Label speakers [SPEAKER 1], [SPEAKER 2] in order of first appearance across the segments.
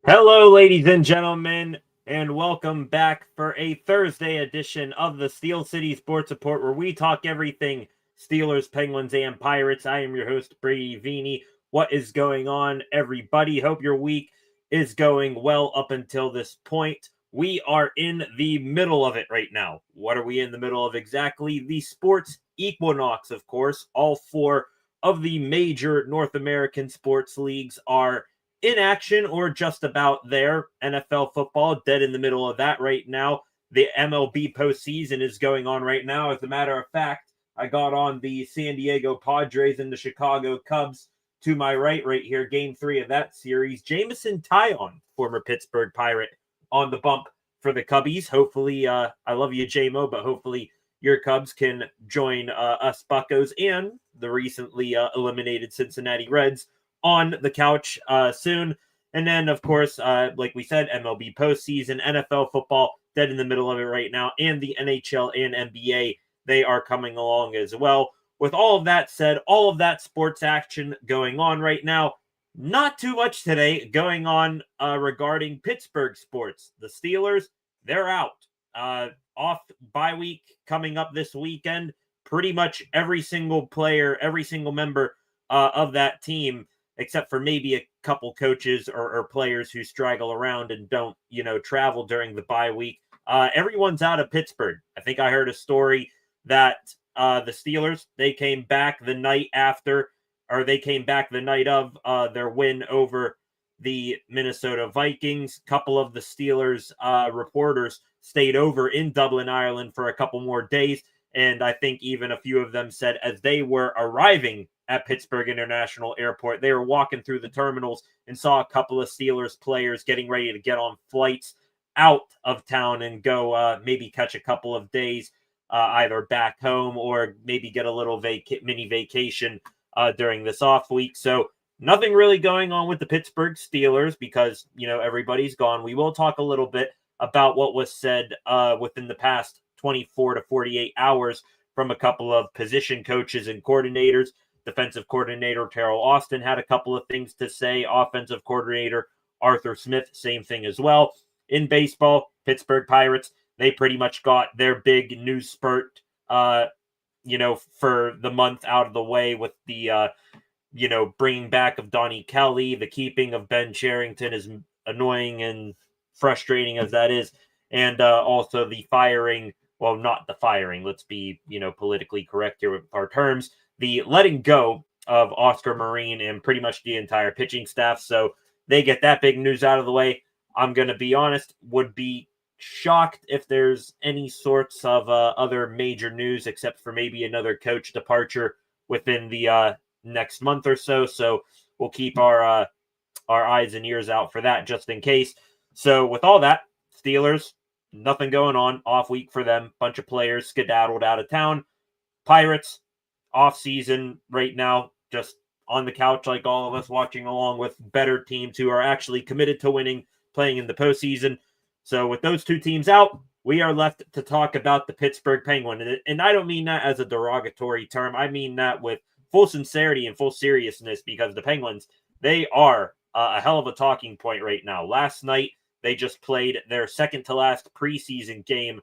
[SPEAKER 1] Hello, ladies and gentlemen, and welcome back for a Thursday edition of the Steel City Sports Report, where we talk everything Steelers, Penguins, and Pirates. I am your host, Brady Vini. What is going on, everybody? Hope your week is going well up until this point. We are in the middle of it right now. What are we in the middle of exactly? The sports equinox, of course. All four of the major North American sports leagues are in action or just about there. NFL football, dead in the middle of that right now. The MLB postseason is going on right now. As a matter of fact, I got on the San Diego Padres and the Chicago Cubs to my right here. Game 3 of that series. Jameson Taillon, former Pittsburgh Pirate, on the bump for the Cubbies. Hopefully, I love you, J-Mo, but hopefully your Cubs can join us Buccos and the recently eliminated Cincinnati Reds on the couch soon. And then, of course, like we said, MLB postseason, NFL football, dead in the middle of it right now, and the NHL and NBA, they are coming along as well. With all of that said, all of that sports action going on right now, not too much today going on regarding Pittsburgh sports. The Steelers, they're out. Off bye week coming up this weekend. Pretty much every single player, every single member of that team, except for maybe a couple coaches or players who straggle around and don't, travel during the bye week. Everyone's out of Pittsburgh. I think I heard a story that the Steelers, they came back the night after, or they came back the night of their win over the Minnesota Vikings. A couple of the Steelers reporters stayed over in Dublin, Ireland for a couple more days. And I think even a few of them said as they were arriving at Pittsburgh International Airport, they were walking through the terminals and saw a couple of Steelers players getting ready to get on flights out of town and go maybe catch a couple of days either back home or maybe get a little mini vacation during this off week. So nothing really going on with the Pittsburgh Steelers because, everybody's gone. We will talk a little bit about what was said within the past 24 to 48 hours from a couple of position coaches and coordinators. Defensive coordinator Terrell Austin had a couple of things to say. Offensive coordinator Arthur Smith, same thing as well. In baseball, Pittsburgh Pirates, they pretty much got their big news spurt, for the month out of the way with the, bringing back of Donnie Kelly, the keeping of Ben Cherington, as annoying and frustrating as that is, and also the firing, well, not the firing, let's be, politically correct here with our terms, the letting go of Oscar Marine and pretty much the entire pitching staff. So they get that big news out of the way. I'm going to be honest, would be shocked if there's any sorts of other major news except for maybe another coach departure within the next month or so. So we'll keep our eyes and ears out for that just in case. So with all that, Steelers, nothing going on. Off week for them. Bunch of players skedaddled out of town. Pirates, off season right now, just on the couch like all of us, watching along with better teams who are actually committed to winning, playing in the postseason. So with those two teams out, we are left to talk about the Pittsburgh Penguins. And I don't mean that as a derogatory term. I mean that with full sincerity and full seriousness, because the Penguins, they are a hell of a talking point right now. Last night, they just played their second to last preseason game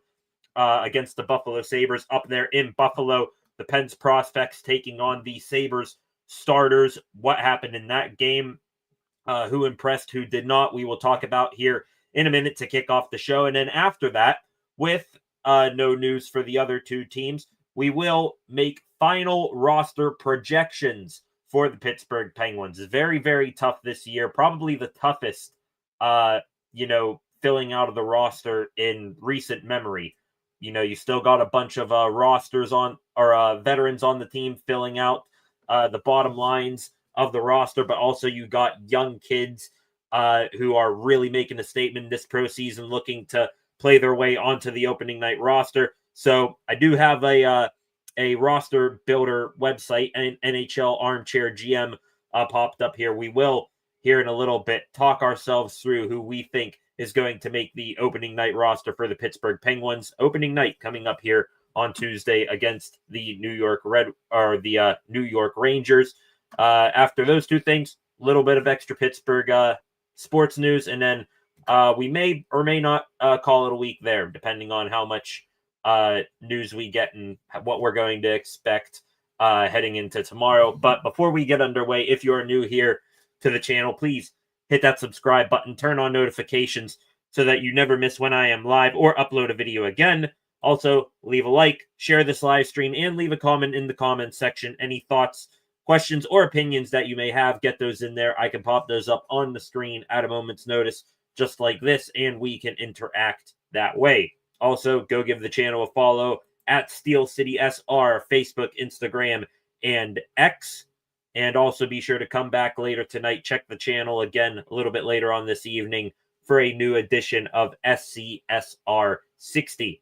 [SPEAKER 1] against the Buffalo Sabres up there in Buffalo. The Pens prospects taking on the Sabres starters. What happened in that game? Who impressed, who did not? We will talk about here in a minute to kick off the show. And then after that, with no news for the other two teams, we will make final roster projections for the Pittsburgh Penguins. It's very, very tough this year. Probably the toughest, filling out of the roster in recent memory. You still got a bunch of rosters on or veterans on the team filling out the bottom lines of the roster, but also you got young kids who are really making a statement this pro season, looking to play their way onto the opening night roster. So I do have a roster builder website, and NHL Armchair GM popped up here. We will, here in a little bit, talk ourselves through who we think is going to make the opening night roster for the Pittsburgh Penguins. Opening night coming up here on Tuesday against the New York New York Rangers. After those two things, a little bit of extra Pittsburgh sports news, and then we may or may not call it a week there, depending on how much news we get and what we're going to expect heading into tomorrow. But before we get underway, if you're new here to the channel, please hit that subscribe button, turn on notifications so that you never miss when I am live or upload a video again. Also, leave a like, share this live stream, and leave a comment in the comments section. Any thoughts, questions, or opinions that you may have, get those in there. I can pop those up on the screen at a moment's notice, just like this, and we can interact that way. Also, go give the channel a follow at Steel City SR, Facebook, Instagram, and X. And also be sure to come back later tonight. Check the channel again a little bit later on this evening for a new edition of SCSR 60.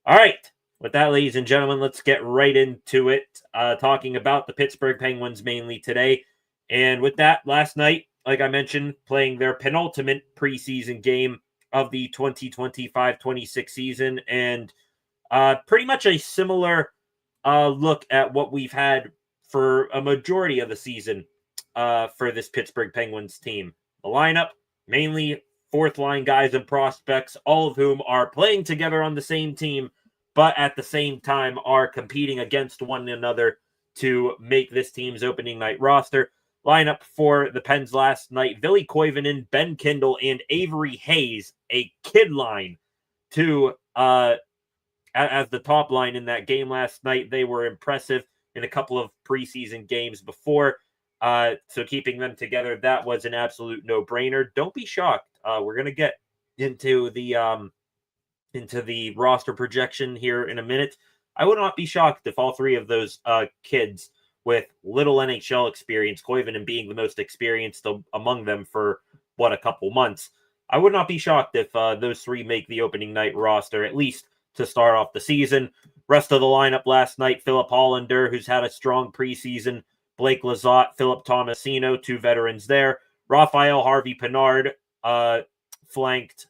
[SPEAKER 1] All right. With that, ladies and gentlemen, let's get right into it. Talking about the Pittsburgh Penguins mainly today. And with that, last night, like I mentioned, playing their penultimate preseason game of the 2025-26 season. And pretty much a similar look at what we've had for a majority of the season for this Pittsburgh Penguins team. The lineup, mainly fourth-line guys and prospects, all of whom are playing together on the same team, but at the same time are competing against one another to make this team's opening night roster. Lineup for the Pens last night: Ville Koivunen, Ben Kindle, and Avery Hayes, a kid line to as the top line in that game last night. They were impressive in a couple of preseason games before. So keeping them together, that was an absolute no-brainer. Don't be shocked. We're going to get into the roster projection here in a minute. I would not be shocked if all three of those kids with little NHL experience, Koivunen being the most experienced among them for, a couple months, I would not be shocked if those three make the opening night roster, at least to start off the season. Rest of the lineup last night: Philip Hollander, who's had a strong preseason; Blake Lizotte, Philip Tomasino, two veterans there; Raphael Harvey-Pinard flanked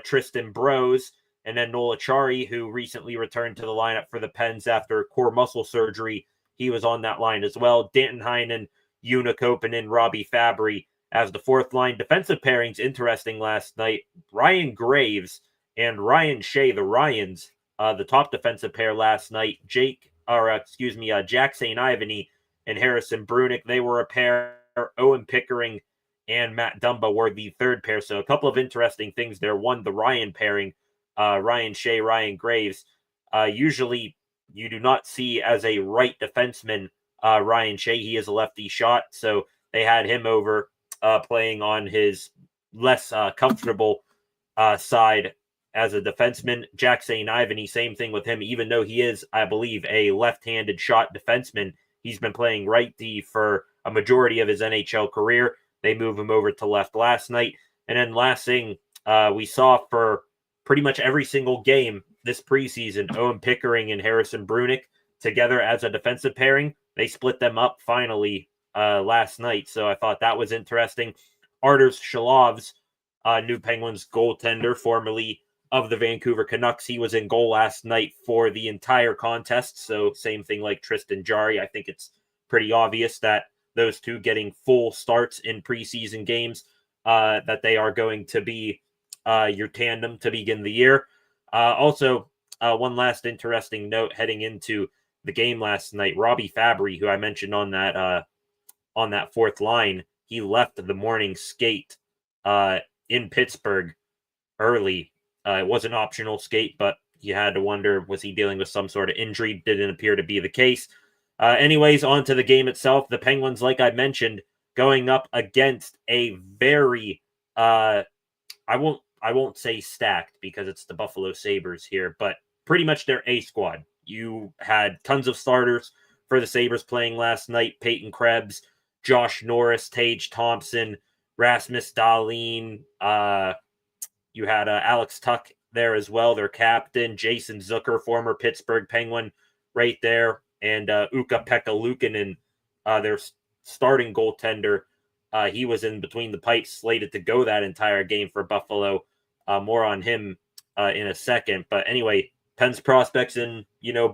[SPEAKER 1] Tristan Brose, and then Noel Acciari, who recently returned to the lineup for the Pens after core muscle surgery. He was on that line as well. Danton Heinen, Una Koppanen, Robbie Fabry as the fourth line. Defensive pairings interesting last night: Ryan Graves and Ryan Shea, the Ryans, the top defensive pair last night. Jack St. Ivany and Harrison Brunick, they were a pair. Owen Pickering and Matt Dumba were the third pair. So a couple of interesting things there. One, the Ryan pairing, Ryan Shea, Ryan Graves. Usually you do not see as a right defenseman Ryan Shea. He is a lefty shot, so they had him over playing on his less comfortable side as a defenseman. Jack St. Ivany, same thing with him. Even though he is, I believe, a left-handed shot defenseman, he's been playing right D for a majority of his NHL career. They move him over to left last night. And then last thing we saw for pretty much every single game this preseason, Owen Pickering and Harrison Brunick together as a defensive pairing. They split them up finally last night. So I thought that was interesting. Arturs Shalov's new Penguins goaltender, formerly of the Vancouver Canucks, he was in goal last night for the entire contest. So same thing like Tristan Jarry. I think it's pretty obvious that those two getting full starts in preseason games, that they are going to be your tandem to begin the year. Also, one last interesting note heading into the game last night: Robbie Fabry, who I mentioned on that fourth line, he left the morning skate in Pittsburgh early. It was an optional skate, but you had to wonder, was he dealing with some sort of injury? Didn't appear to be the case. Anyways, on to the game itself. The Penguins, like I mentioned, going up against a very, I won't say stacked because it's the Buffalo Sabres here, but pretty much their A squad. You had tons of starters for the Sabres playing last night: Peyton Krebs, Josh Norris, Tage Thompson, Rasmus Dahlin. You had Alex Tuck there as well, their captain; Jason Zucker, former Pittsburgh Penguin, right there; and Ukko-Pekka Luukkonen, their starting goaltender. He was in between the pipes, slated to go that entire game for Buffalo. More on him in a second. But anyway, Pens prospects and,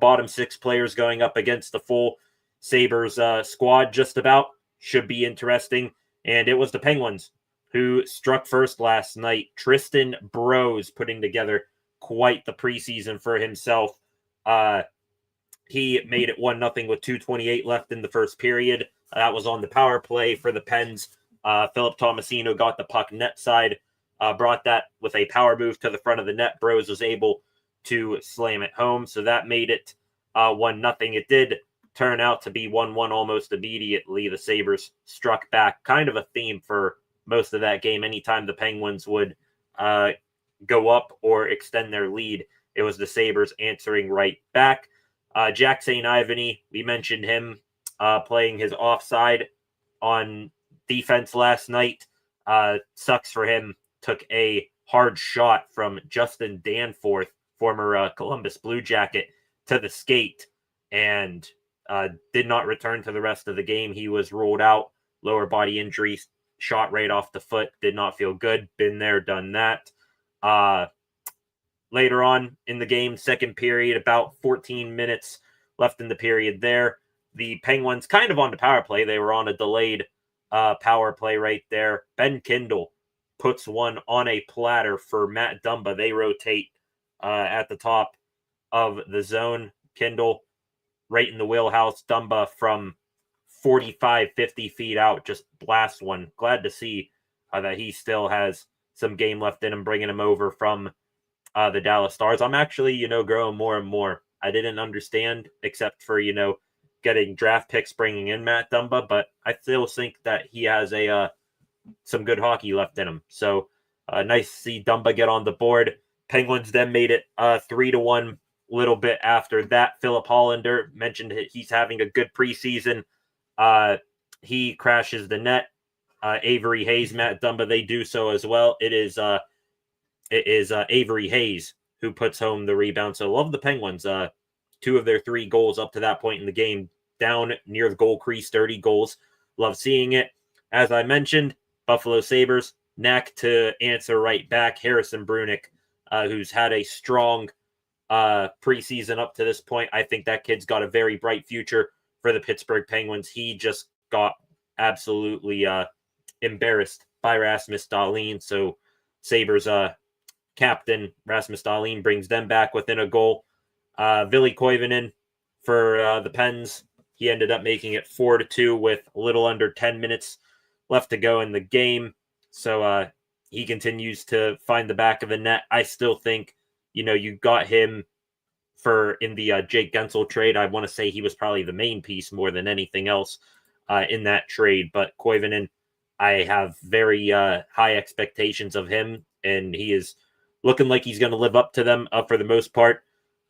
[SPEAKER 1] bottom six players going up against the full Sabres squad just about. Should be interesting. And it was the Penguins who struck first last night. Tristan Brose putting together quite the preseason for himself. He made it 1-0 with 2:28 left in the first period. That was on the power play for the Pens. Philip Tomasino got the puck net side, brought that with a power move to the front of the net. Brose was able to slam it home, so that made it 1-0. It did turn out to be 1-1 almost immediately. The Sabres struck back, kind of a theme for most of that game. Anytime the Penguins would go up or extend their lead, it was the Sabres answering right back. Jack St. Ivany, we mentioned him playing his offside on defense last night. Sucks for him. Took a hard shot from Justin Danforth, former Columbus Blue Jacket, to the skate and did not return to the rest of the game. He was ruled out. Lower body injury, shot right off the foot. Did not feel good. Been there, done that. Later on in the game, second period, about 14 minutes left in the period there. The Penguins kind of on the power play. They were on a delayed power play right there. Ben Kindle puts one on a platter for Matt Dumba. They rotate at the top of the zone. Kindle right in the wheelhouse. Dumba from 45, 50 feet out just blasts one. Glad to see that he still has some game left in him, bringing him over from the Dallas Stars. I'm actually, growing more and more. I didn't understand, except for, getting draft picks bringing in Matt Dumba, but I still think that he has some good hockey left in him. So nice to see Dumba get on the board. Penguins then made it 3-1 little bit after that. Philip Hollander mentioned he's having a good preseason. He crashes the net. Avery Hayes, Matt Dumba, they do so as well. It is Avery Hayes who puts home the rebound. So love the Penguins. 2 of their 3 goals up to that point in the game down near the goal crease, 30 goals. Love seeing it. As I mentioned, Buffalo Sabres, knack to answer right back. Harrison Brunick, who's had a strong preseason up to this point. I think that kid's got a very bright future for the Pittsburgh Penguins. He just got absolutely embarrassed by Rasmus Dahlin. So Sabres captain Rasmus Dahlin brings them back within a goal. Ville Koivunen for the Pens. He ended up making it 4-2 with a little under 10 minutes left to go in the game. So he continues to find the back of the net. I still think, you got him in the Jake Gensel trade. I want to say he was probably the main piece more than anything else in that trade. But Koivunen, I have very high expectations of him, and he is looking like he's going to live up to them for the most part.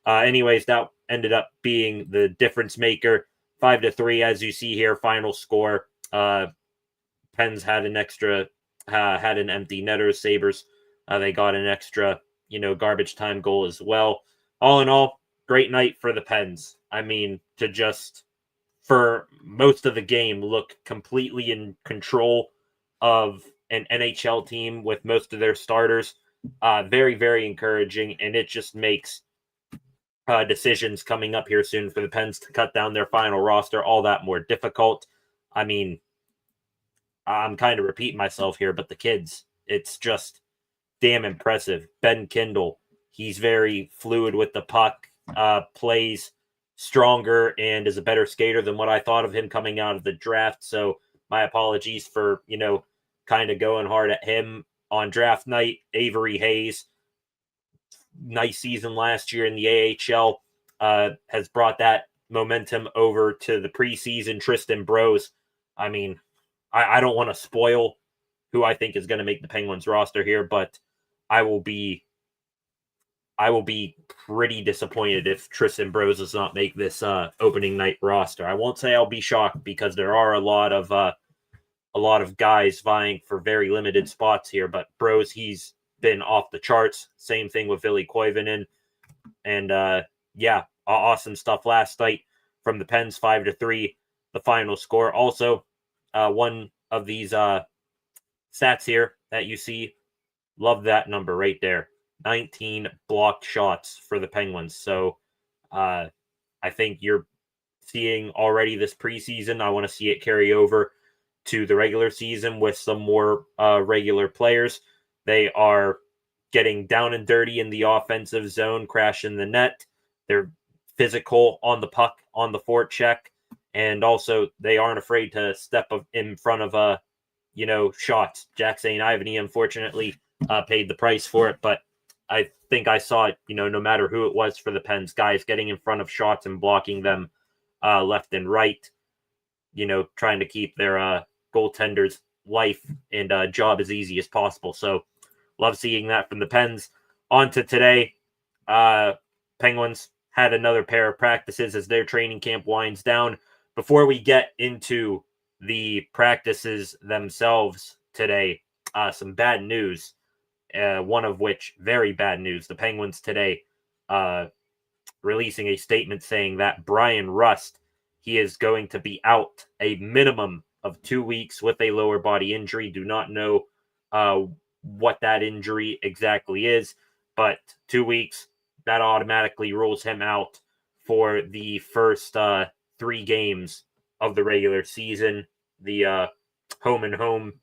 [SPEAKER 1] Anyways, that ended up being the difference maker. 5-3, as you see here, final score. Pens had an extra, had an empty netter. Sabres, they got an extra, garbage time goal as well. All in all, great night for the Pens. I mean, to just, for most of the game, look completely in control of an NHL team with most of their starters. Very, very encouraging, and it just makes decisions coming up here soon for the Pens to cut down their final roster all that more difficult. I mean, I'm kind of repeating myself here, but the kids, it's just damn impressive. Ben Kindle, he's very fluid with the puck, plays stronger and is a better skater than what I thought of him coming out of the draft. So my apologies for, kind of going hard at him on draft night. Avery Hayes, nice season last year in the AHL, has brought that momentum over to the preseason. Tristan Brose, I mean, I don't want to spoil who I think is going to make the Penguins roster here, but I will be pretty disappointed if Tristan Brose does not make this opening night roster. I won't say I'll be shocked, because there are a lot of guys vying for very limited spots here, but Brose, he's been off the charts. Same thing with Ville Koivunen. And awesome stuff last night from the Pens. 5-3, the final score. Also, one of these stats here that you see, love that number right there. 19 blocked shots for the Penguins. So I think you're seeing already this preseason. I want to see it carry over to the regular season with some more regular players. They are getting down and dirty in the offensive zone, crashing the net. They're physical on the puck, on the forecheck, and also they aren't afraid to step in front of shots. Jack St. Ivany, unfortunately, paid the price for it, but I think I saw it, no matter who it was for the Pens, guys getting in front of shots and blocking them left and right, trying to keep their goaltender's life and job as easy as possible. So love seeing that from the Pens. On to today. Penguins had another pair of practices as their training camp winds down. Before we get into the practices themselves today, some bad news. One of which, very bad news. The Penguins today releasing a statement saying that Brian Rust, he is going to be out a minimum of 2 weeks with a lower body injury. Do not know what that injury exactly is, but 2 weeks, that automatically rules him out for the first 3 games of the regular season. The home and home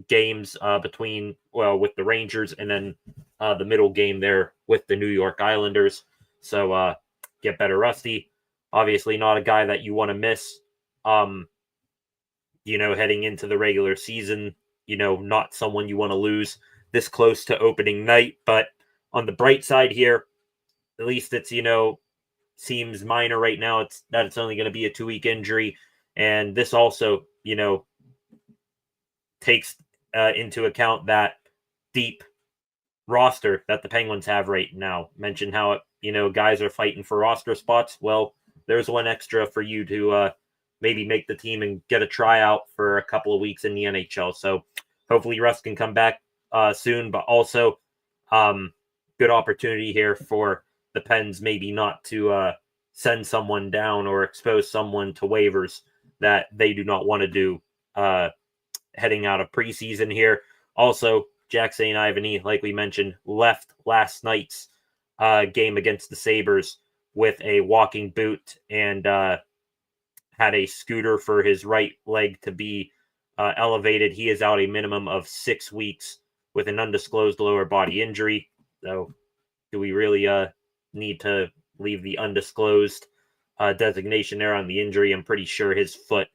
[SPEAKER 1] games with the Rangers, and then the middle game there with the New York Islanders. So get better, Rusty. Obviously not a guy that you want to miss, heading into the regular season, not someone you want to lose this close to opening night. But on the bright side here, at least it's, seems minor right now. It's only going to be a 2-week injury. And this also, takes into account that deep roster that the Penguins have right now. Mentioned how, guys are fighting for roster spots. Well, there's one extra for you to maybe make the team and get a tryout for a couple of weeks in the NHL. So hopefully Russ can come back soon, but also good opportunity here for the Pens maybe not to send someone down or expose someone to waivers that they do not want to do heading out of preseason here. Also, Jack St. Ivany, like we mentioned, left last night's game against the Sabres with a walking boot and had a scooter for his right leg to be elevated. He is out a minimum of 6 weeks with an undisclosed lower body injury. So do we really need to leave the undisclosed designation there on the injury? I'm pretty sure his foot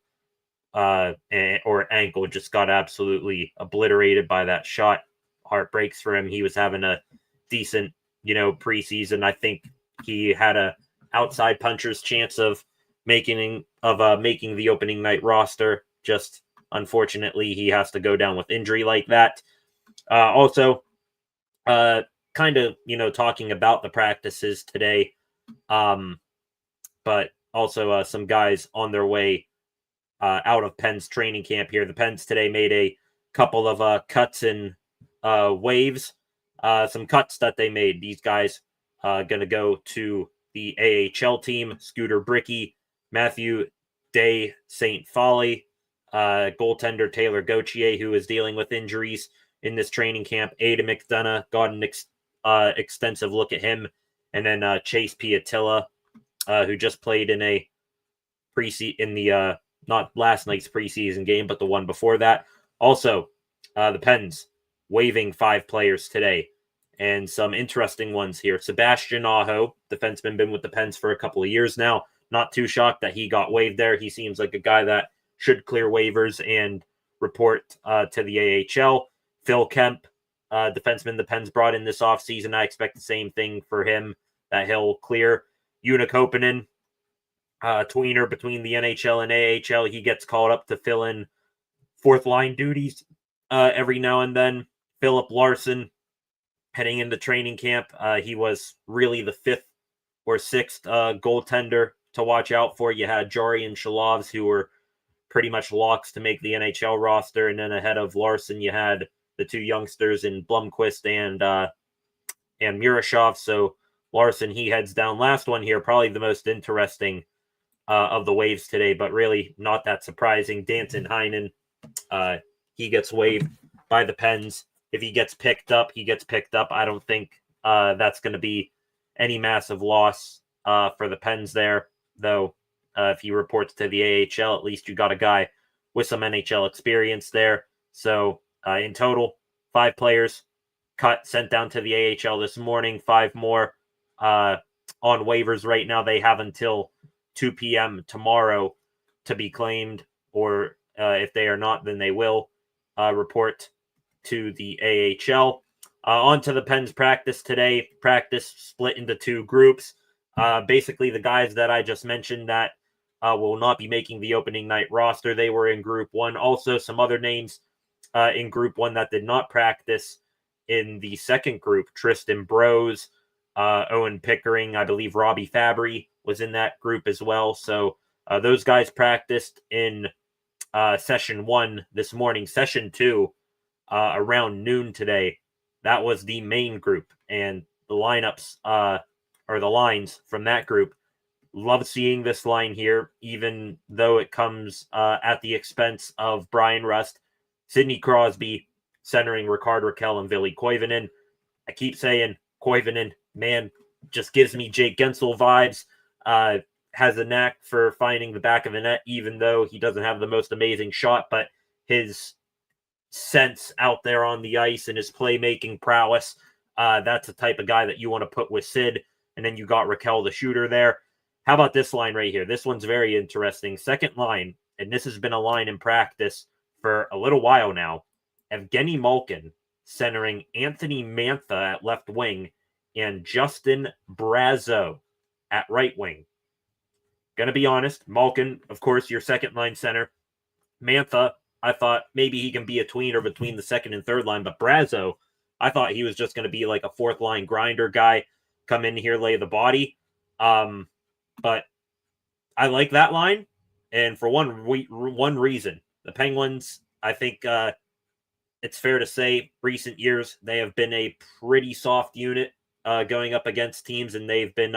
[SPEAKER 1] or ankle just got absolutely obliterated by that shot. Heart breaks for him. He was having a decent, preseason. I think he had a outside puncher's chance of making the opening night roster. Just unfortunately, he has to go down with injury like that. Also, kind of, talking about the practices today, but also some guys on their way out of Pens training camp here. The Pens today made a couple of cuts and waves. Some cuts that they made. These guys going to go to the AHL team. Scooter Bricky, Matthew Day St. Folly, goaltender Taylor Gauthier, who is dealing with injuries in this training camp. Ada McDonough got an extensive look at him. And then Chase Piatilla, who just played in a not last night's preseason game, but the one before that. Also, the Pens waiving 5 players today, and some interesting ones here. Sebastian Aho, defenseman, been with the Pens for a couple of years now. Not too shocked that he got waived there. He seems like a guy that should clear waivers and report to the AHL. Phil Kemp, defenseman the Pens brought in this offseason. I expect the same thing for him, that he'll clear. Una Koppanen, tweener between the NHL and AHL. He gets called up to fill in fourth line duties every now and then. Philip Larson, heading into training camp, he was really the 5th or 6th goaltender to watch out for. You had Jari and Shalovs, who were pretty much locks to make the NHL roster, and then ahead of Larson, you had the 2 youngsters in Blomqvist and Murashov. So Larson, he heads down. Last one here, probably the most interesting of the waves today, but really not that surprising. Danton Heinen, he gets waived by the Pens. If he gets picked up, he gets picked up. I don't think that's going to be any massive loss for the Pens there, though. If he reports to the AHL, at least you got a guy with some NHL experience there. So in total, 5 players cut, sent down to the AHL this morning, 5 more on waivers right now. They have until 2 p.m. tomorrow to be claimed, or if they are not, then they will report to the AHL. On to the Pens practice today. Practice split into 2 groups. Basically, the guys that I just mentioned that will not be making the opening night roster, they were in Group 1. Also, some other names in Group 1 that did not practice in the second group. Tristan Brose, Owen Pickering, I believe Robbie Fabry was in that group as well. So those guys practiced in Session 1 this morning. Session 2 around noon today. That was the main group, and the lineups or the lines from that group. Love seeing this line here, even though it comes at the expense of Brian Rust, Sidney Crosby, centering Rickard Rakell and Ville Koivunen. I keep saying Koivunen, man, just gives me Jake Gensel vibes. Has a knack for finding the back of the net, even though he doesn't have the most amazing shot, but his sense out there on the ice and his playmaking prowess, that's the type of guy that you want to put with Sid. And then you got Rakell, the shooter there. How about this line right here? This one's very interesting. Second line, and this has been a line in practice for a little while now. Evgeny Malkin centering Anthony Mantha at left wing and Justin Brazeau at right wing. Gonna be honest, Malkin, of course, your second line center. Mantha, I thought maybe he can be a tweener between the second and third line, but Brazeau, I thought he was just going to be like a fourth line grinder guy, come in here, lay the body. But I like that line, and for one reason, the Penguins, I think it's fair to say, recent years, they have been a pretty soft unit going up against teams, and they've been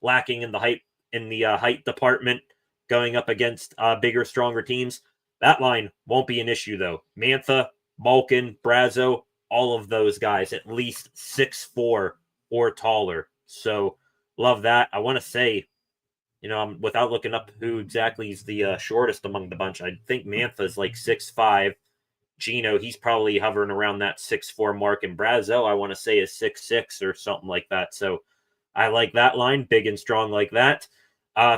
[SPEAKER 1] lacking in the height department going up against bigger, stronger teams. That line won't be an issue, though. Mantha, Malkin, Brazeau, all of those guys, at least 6'4" or taller. So, love that. I want to say, without looking up who exactly is the shortest among the bunch, I think Mantha's like 6'5". Gino, he's probably hovering around that 6'4" mark. And Brazeau, I want to say, is 6'6" or something like that. So, I like that line, big and strong like that.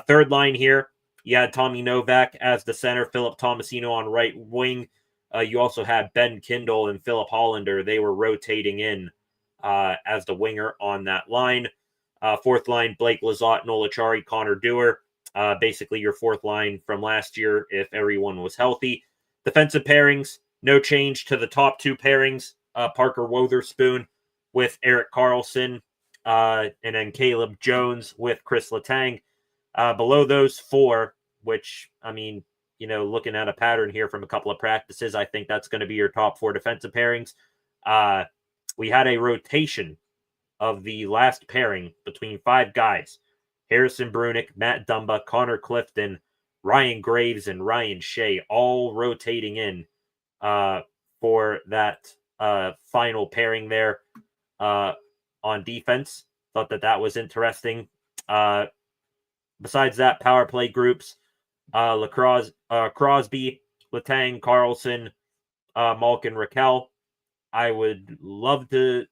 [SPEAKER 1] Third line here. You had Tommy Novak as the center, Philip Tomasino on right wing. You also had Ben Kindle and Philip Hollander. They were rotating in as the winger on that line. Fourth line, Blake Lizotte, Noel Acciari, Connor Dewar. Basically your fourth line from last year if everyone was healthy. Defensive pairings, no change to the top 2 pairings. Parker Wotherspoon with Erik Karlsson, and then Caleb Jones with Chris Letang. Below those 4, which, I mean, looking at a pattern here from a couple of practices, I think that's going to be your top 4 defensive pairings. We had a rotation of the last pairing between 5 guys. Harrison Brunick, Matt Dumba, Connor Clifton, Ryan Graves, and Ryan Shea, all rotating in for that final pairing there on defense. Thought that was interesting. Besides that, power play groups, Crosby, Letang, Karlsson, Malkin, Rakell. I would love to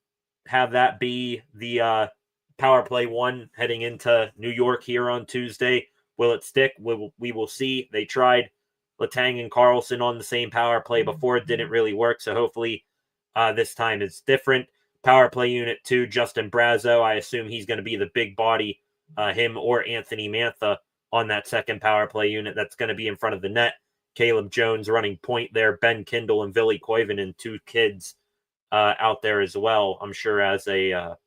[SPEAKER 1] have that be the power play 1 heading into New York here on Tuesday. Will it stick? We will see. They tried Letang and Karlsson on the same power play before. It didn't really work, so hopefully this time it's different. Power play unit 2, Justin Brazeau. I assume he's going to be the big body, him or Anthony Mantha on that second power play unit that's going to be in front of the net. Caleb Jones running point there. Ben Kindle and Ville Koivunen, 2 kids out there as well, I'm sure, as a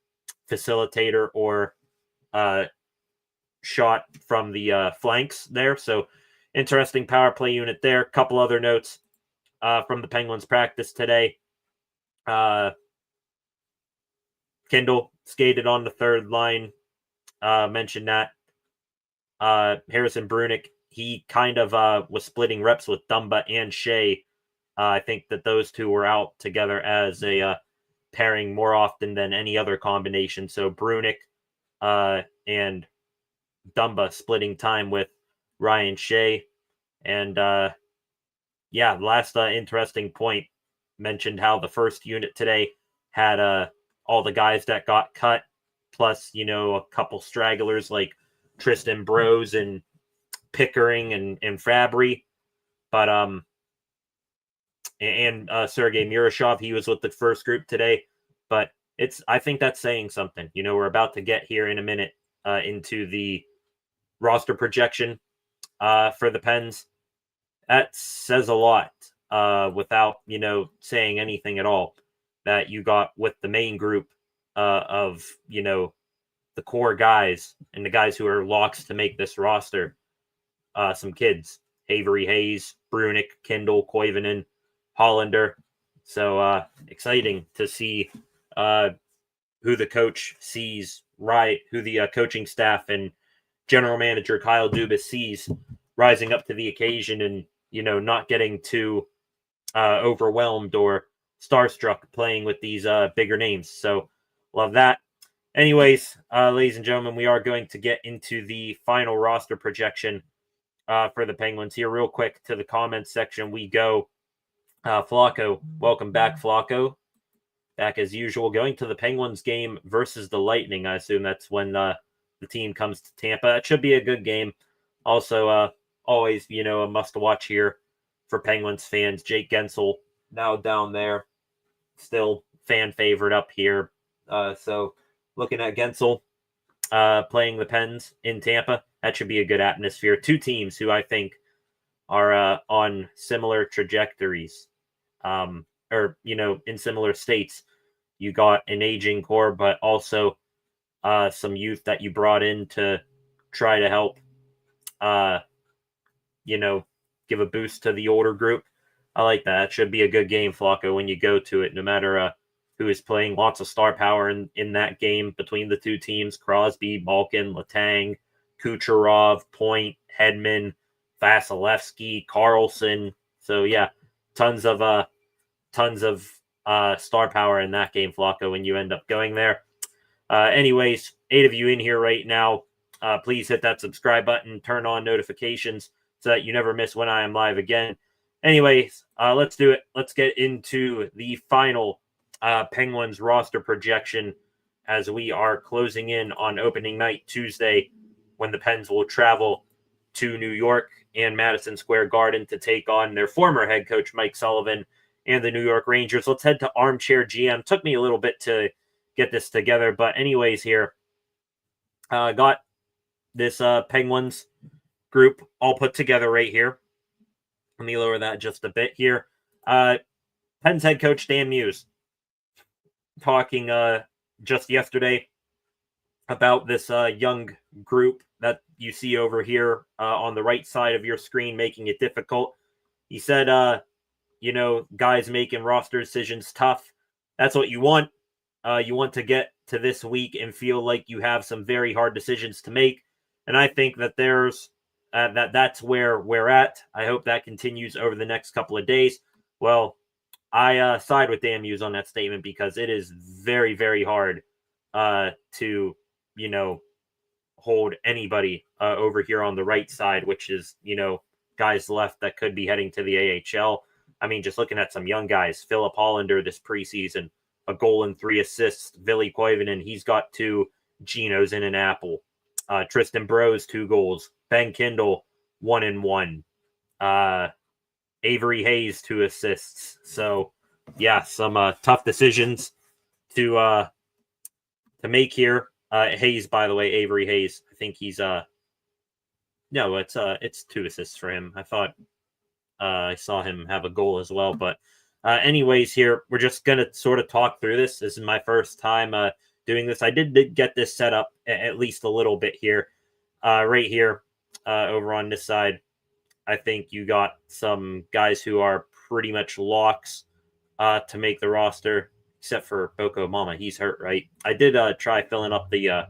[SPEAKER 1] facilitator or shot from the flanks there. So interesting power play unit there. Couple other notes from the Penguins practice today. Kindle skated on the third line. Mentioned that. Harrison Brunick, he kind of was splitting reps with Dumba and Shea. I think that those 2 were out together as a pairing more often than any other combination. So Brunick and Dumba splitting time with Ryan Shea. And yeah, last interesting point mentioned how the first unit today had all the guys that got cut, plus, a couple stragglers like Tristan Brose and Pickering and Fabry. But and Sergei Murashov, he was with the first group today. But I think that's saying something. We're about to get here in a minute into the roster projection for the Pens. That says a lot without, saying anything at all, that you got with the main group of, the core guys and the guys who are locks to make this roster. Some kids, Avery Hayes, Brunick, Kindle, Koivunen, Hollander. So exciting to see who the coach sees, right? Who the coaching staff and general manager Kyle Dubas sees rising up to the occasion and, not getting too overwhelmed or starstruck playing with these bigger names. So love that. Anyways, ladies and gentlemen, we are going to get into the final roster projection for the Penguins here. Real quick to the comments section we go. Flacco, welcome back, Flacco. Back as usual, going to the Penguins game versus the Lightning. I assume that's when the team comes to Tampa. It should be a good game. Also, always, a must-watch here for Penguins fans. Jake Gensel, now down there, still fan favorite up here. So looking at Gensel playing the Pens in Tampa, that should be a good atmosphere. Two teams who I think are on similar trajectories, or, in similar states. You got an aging core, but also some youth that you brought in to try to help, give a boost to the older group. I like that. It should be a good game, Flacco, when you go to it, no matter who is playing. Lots of star power in that game between the two teams. Crosby, Malkin, Letang, Kucherov, Point, Hedman, Vasilevsky, Carlson. So, yeah, tons of star power in that game, Flacco, when you end up going there. Anyways, 8 of you in here right now. Please hit that subscribe button, turn on notifications so that you never miss when I am live again. Anyways, let's do it. Let's get into the final Penguins roster projection as we are closing in on opening night Tuesday, when the Pens will travel to New York and Madison Square Garden to take on their former head coach Mike Sullivan and the New York Rangers. Let's head to Armchair GM. Took me a little bit to get this together, but anyways, here got this Penguins group all put together right here. Let me lower that just a bit here. Pens head coach Dan Muse talking just yesterday about this young group that you see over here on the right side of your screen, making it difficult. He said, guys making roster decisions tough. That's what you want. You want to get to this week and feel like you have some very hard decisions to make. And I think that that's where we're at. I hope that continues over the next couple of days. Well, I side with Dan Muse on that statement because it is very, very hard to, hold anybody over here on the right side, which is, guys left that could be heading to the AHL. I mean, just looking at some young guys, Philip Hollander this preseason, a goal and 3 assists. Ville Koivunen, he's got 2 Genos in an apple. Tristan Brose, 2 goals. Ben Kindle, 1 and 1. Avery Hayes, 2 assists. So, yeah, some tough decisions to make here. Hayes, by the way, Avery Hayes, I think he's no, it's 2 assists for him. I thought I saw him have a goal as well, but anyways, here we're just gonna sort of talk through this. This is my first time doing this. I did get this set up at least a little bit here, right here, over on this side. I think you got some guys who are pretty much locks to make the roster, except for Boko Mama. He's hurt, right? I did try filling up the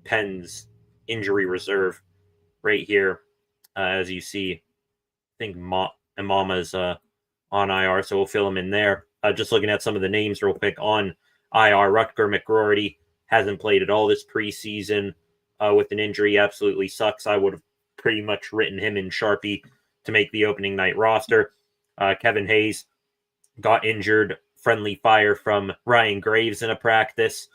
[SPEAKER 1] Pens injury reserve right here, as you see. I think Mama's on IR, so we'll fill him in there. Just looking at some of the names real quick on IR. Rutger McGroarty hasn't played at all this preseason with an injury. Absolutely sucks. I would have pretty much written him in Sharpie to make the opening night roster. Kevin Hayes got injured. Friendly fire from Ryan Graves in a practice.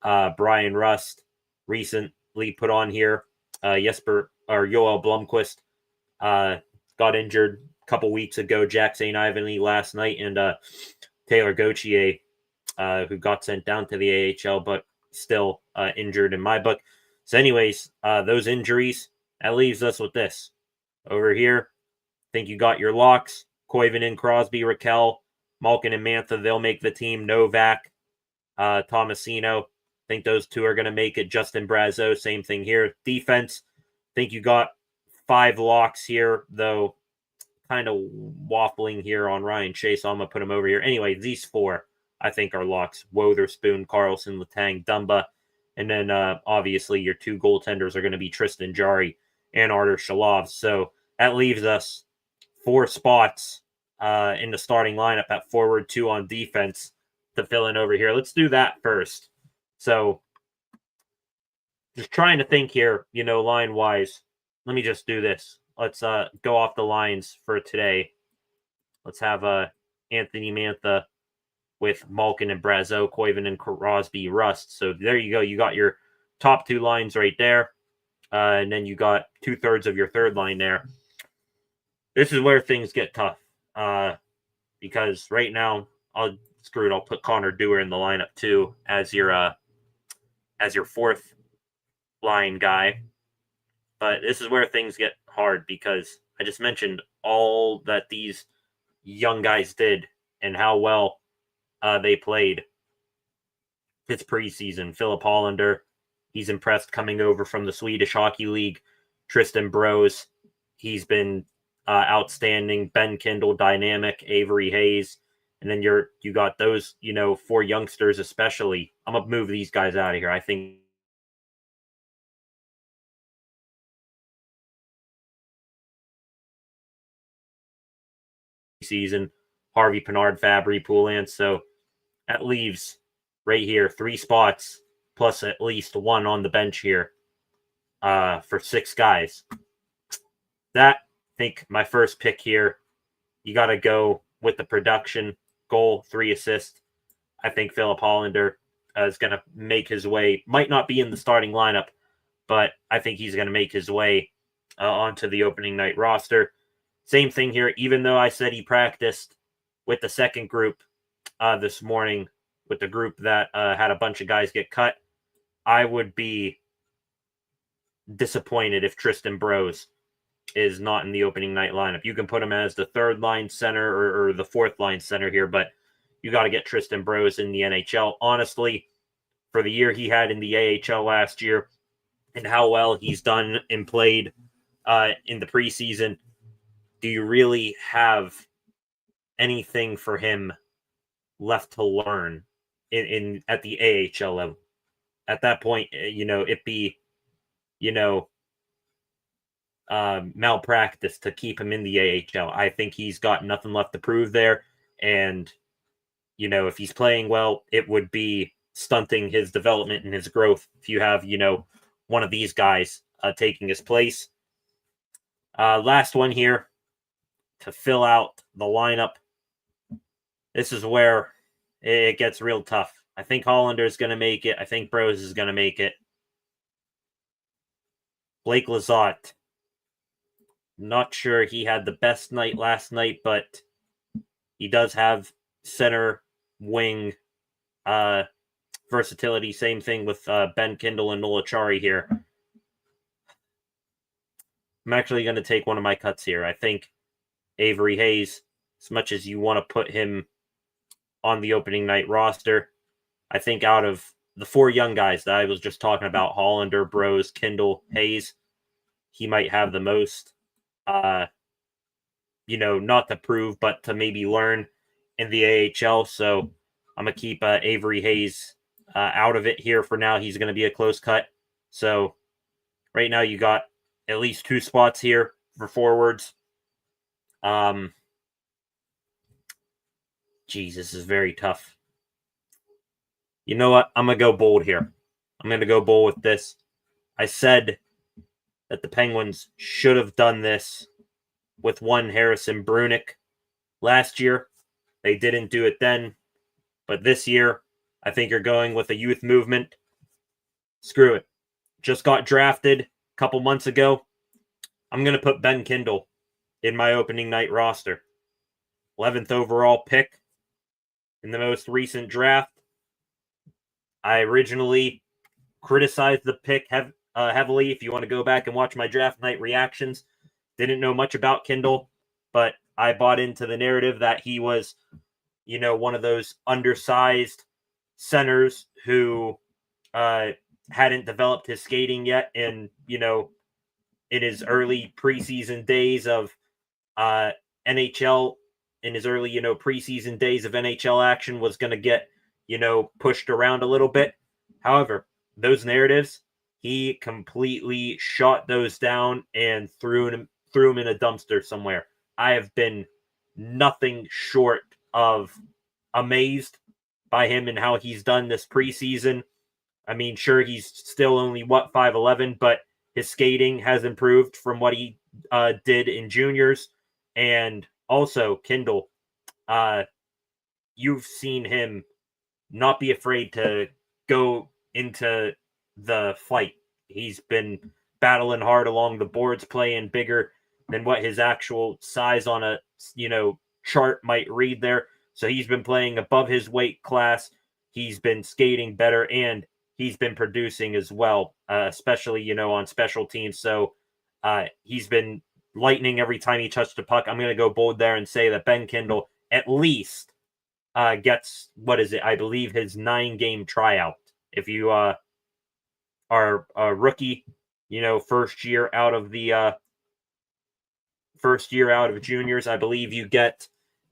[SPEAKER 1] Brian Rust recently put on here. Yoel Blomqvist got injured a couple weeks ago. Jack St. Ivany last night, and Taylor Gauthier, who got sent down to the AHL, but still injured in my book. So anyways, those injuries, that leaves us with this. Over here, I think you got your locks. Koivunen, Crosby, Raquel, Malkin, and Mantha, they'll make the team. Novak, Tomasino, I think those two are going to make it. Justin Brazeau, same thing here. Defense, I think you got 5 locks here, though kind of waffling here on Ryan Chase, so I'm going to put him over here. Anyway, these 4, I think, are locks. Wotherspoon, Carlson, Letang, Dumba. And then, obviously, your 2 goaltenders are going to be Tristan Jarry and Artur Shalov. So that leaves us 4 spots in the starting lineup at forward, 2 on defense to fill in over here. Let's do that first. So just trying to think here, line-wise. Let me just do this. Let's go off the lines for today. Let's have Anthony Mantha with Malkin and Brazeau, Koivunen and Crosby, Rust. So there you go. You got your top 2 lines right there. And then you got 2/3 of your third line there. This is where things get tough. Because right now, I'll put Connor Dewar in the lineup too as your 4th line guy. But this is where things get hard because I just mentioned all that these young guys did and how well they played. It's preseason. Philip Hollander, he's impressed coming over from the Swedish Hockey League. Tristan Brose, he's been outstanding. Ben Kindle, dynamic. Avery Hayes. And then you got those, 4 youngsters especially. I'm going to move these guys out of here. I think season, Harvey Pinard, Fabry, Poulan. So that leaves right here 3 spots plus at least 1 on the bench here for 6 guys. That, I think, my first pick here, you got to go with the production. Goal, 3 assists. I think Philip Hollander is going to make his way. Might not be in the starting lineup, but I think he's going to make his way onto the opening night roster. Same thing here, even though I said he practiced with the second group this morning, with the group that had a bunch of guys get cut, I would be disappointed if Tristan Brose is not in the opening night lineup. You can put him as the 3rd line center or the 4th line center here, but you got to get Tristan Brose in the NHL. Honestly, for the year he had in the AHL last year and how well he's done and played in the preseason, do you really have anything for him left to learn in at the AHL level? At that point, it'd be, malpractice to keep him in the AHL. I think he's got nothing left to prove there. And, if he's playing well, it would be stunting his development and his growth if you have, one of these guys taking his place. Last one here to fill out the lineup. This is where it gets real tough. I think Hollander is going to make it. I think Brose is going to make it. Blake Lizotte. Not sure he had the best night last night, but he does have center wing versatility. Same thing with Ben Kindle and Nola Chari here. I'm actually going to take one of my cuts here. I think Avery Hayes, as much as you want to put him on the opening night roster, I think out of the 4 young guys that I was just talking about, Hollander, Brose, Kindle, Hayes, he might have the most, not to prove, but to maybe learn in the AHL. So I'm going to keep Avery Hayes out of it here for now. He's going to be a close cut. So right now you got at least 2 spots here for forwards. This is very tough. You know what? I'm going to go bold here. I'm going to go bold with this. I said that the Penguins should have done this with one Harrison Brunick last year. They didn't do it then, but this year, I think you're going with a youth movement. Screw it. Just got drafted a couple months ago. I'm going to put Ben Kindle in my opening night roster. 11th overall pick in the most recent draft. I originally criticized the pick heavily. If you want to go back and watch my draft night reactions, didn't know much about Kindle, but I bought into the narrative that he was, one of those undersized centers who hadn't developed his skating yet, and in his early preseason days of NHL, in his early preseason days of NHL action, was going to get pushed around a little bit. However, those narratives, he completely shot those down and threw him in a dumpster somewhere. I have been nothing short of amazed by him and how he's done this preseason. I mean, sure, he's still only 5'11", but his skating has improved from what he did in juniors. And also, Kindle, you've seen him not be afraid to go into the fight. He's been battling hard along the boards, playing bigger than what his actual size on a chart might read there. So he's been playing above his weight class. He's been skating better, and he's been producing as well, especially on special teams. So he's been lightning every time he touched the puck. I'm going to go bold there and say that Ben Kindle at least gets, I believe his 9-game tryout. If you are a rookie, first year out of juniors, I believe you get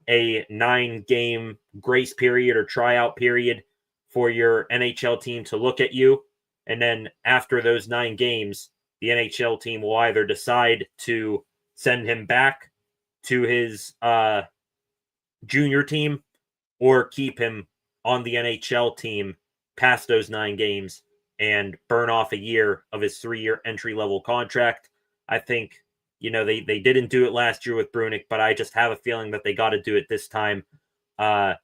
[SPEAKER 1] a 9-game grace period or tryout period for your NHL team to look at you. And then after those 9 games, the NHL team will either decide to send him back to his junior team or keep him on the NHL team past those 9 games and burn off a year of his 3-year entry-level contract. I think, they didn't do it last year with Brunick, but I just have a feeling that they got to do it this time. Let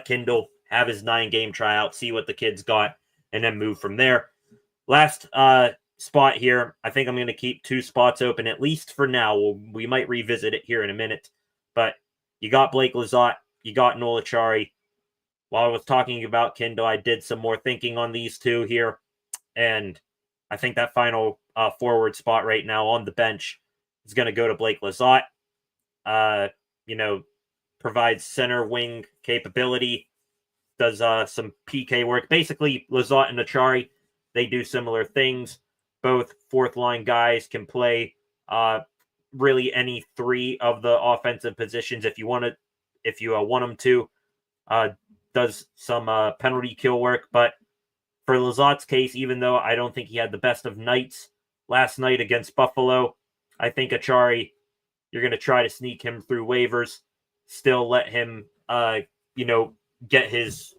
[SPEAKER 1] Kindle have his 9-game tryout, see what the kid's got, and then move from there. Last spot here, I think I'm going to keep 2 spots open, at least for now. We might revisit it here in a minute. But you got Blake Lizotte, you got Noel Acciari. While I was talking about Kindle, I did some more thinking on these two here. And I think that final forward spot right now on the bench is going to go to Blake Lizotte. Provides center wing capability, does some PK work. Basically, Lizotte and Acciari, they do similar things. Both fourth-line guys can play really any 3 of the offensive positions if you want them to. Does some penalty kill work, but for Lizotte's case, even though I don't think he had the best of nights last night against Buffalo, I think Acciari, you're going to try to sneak him through waivers, still let him, get his,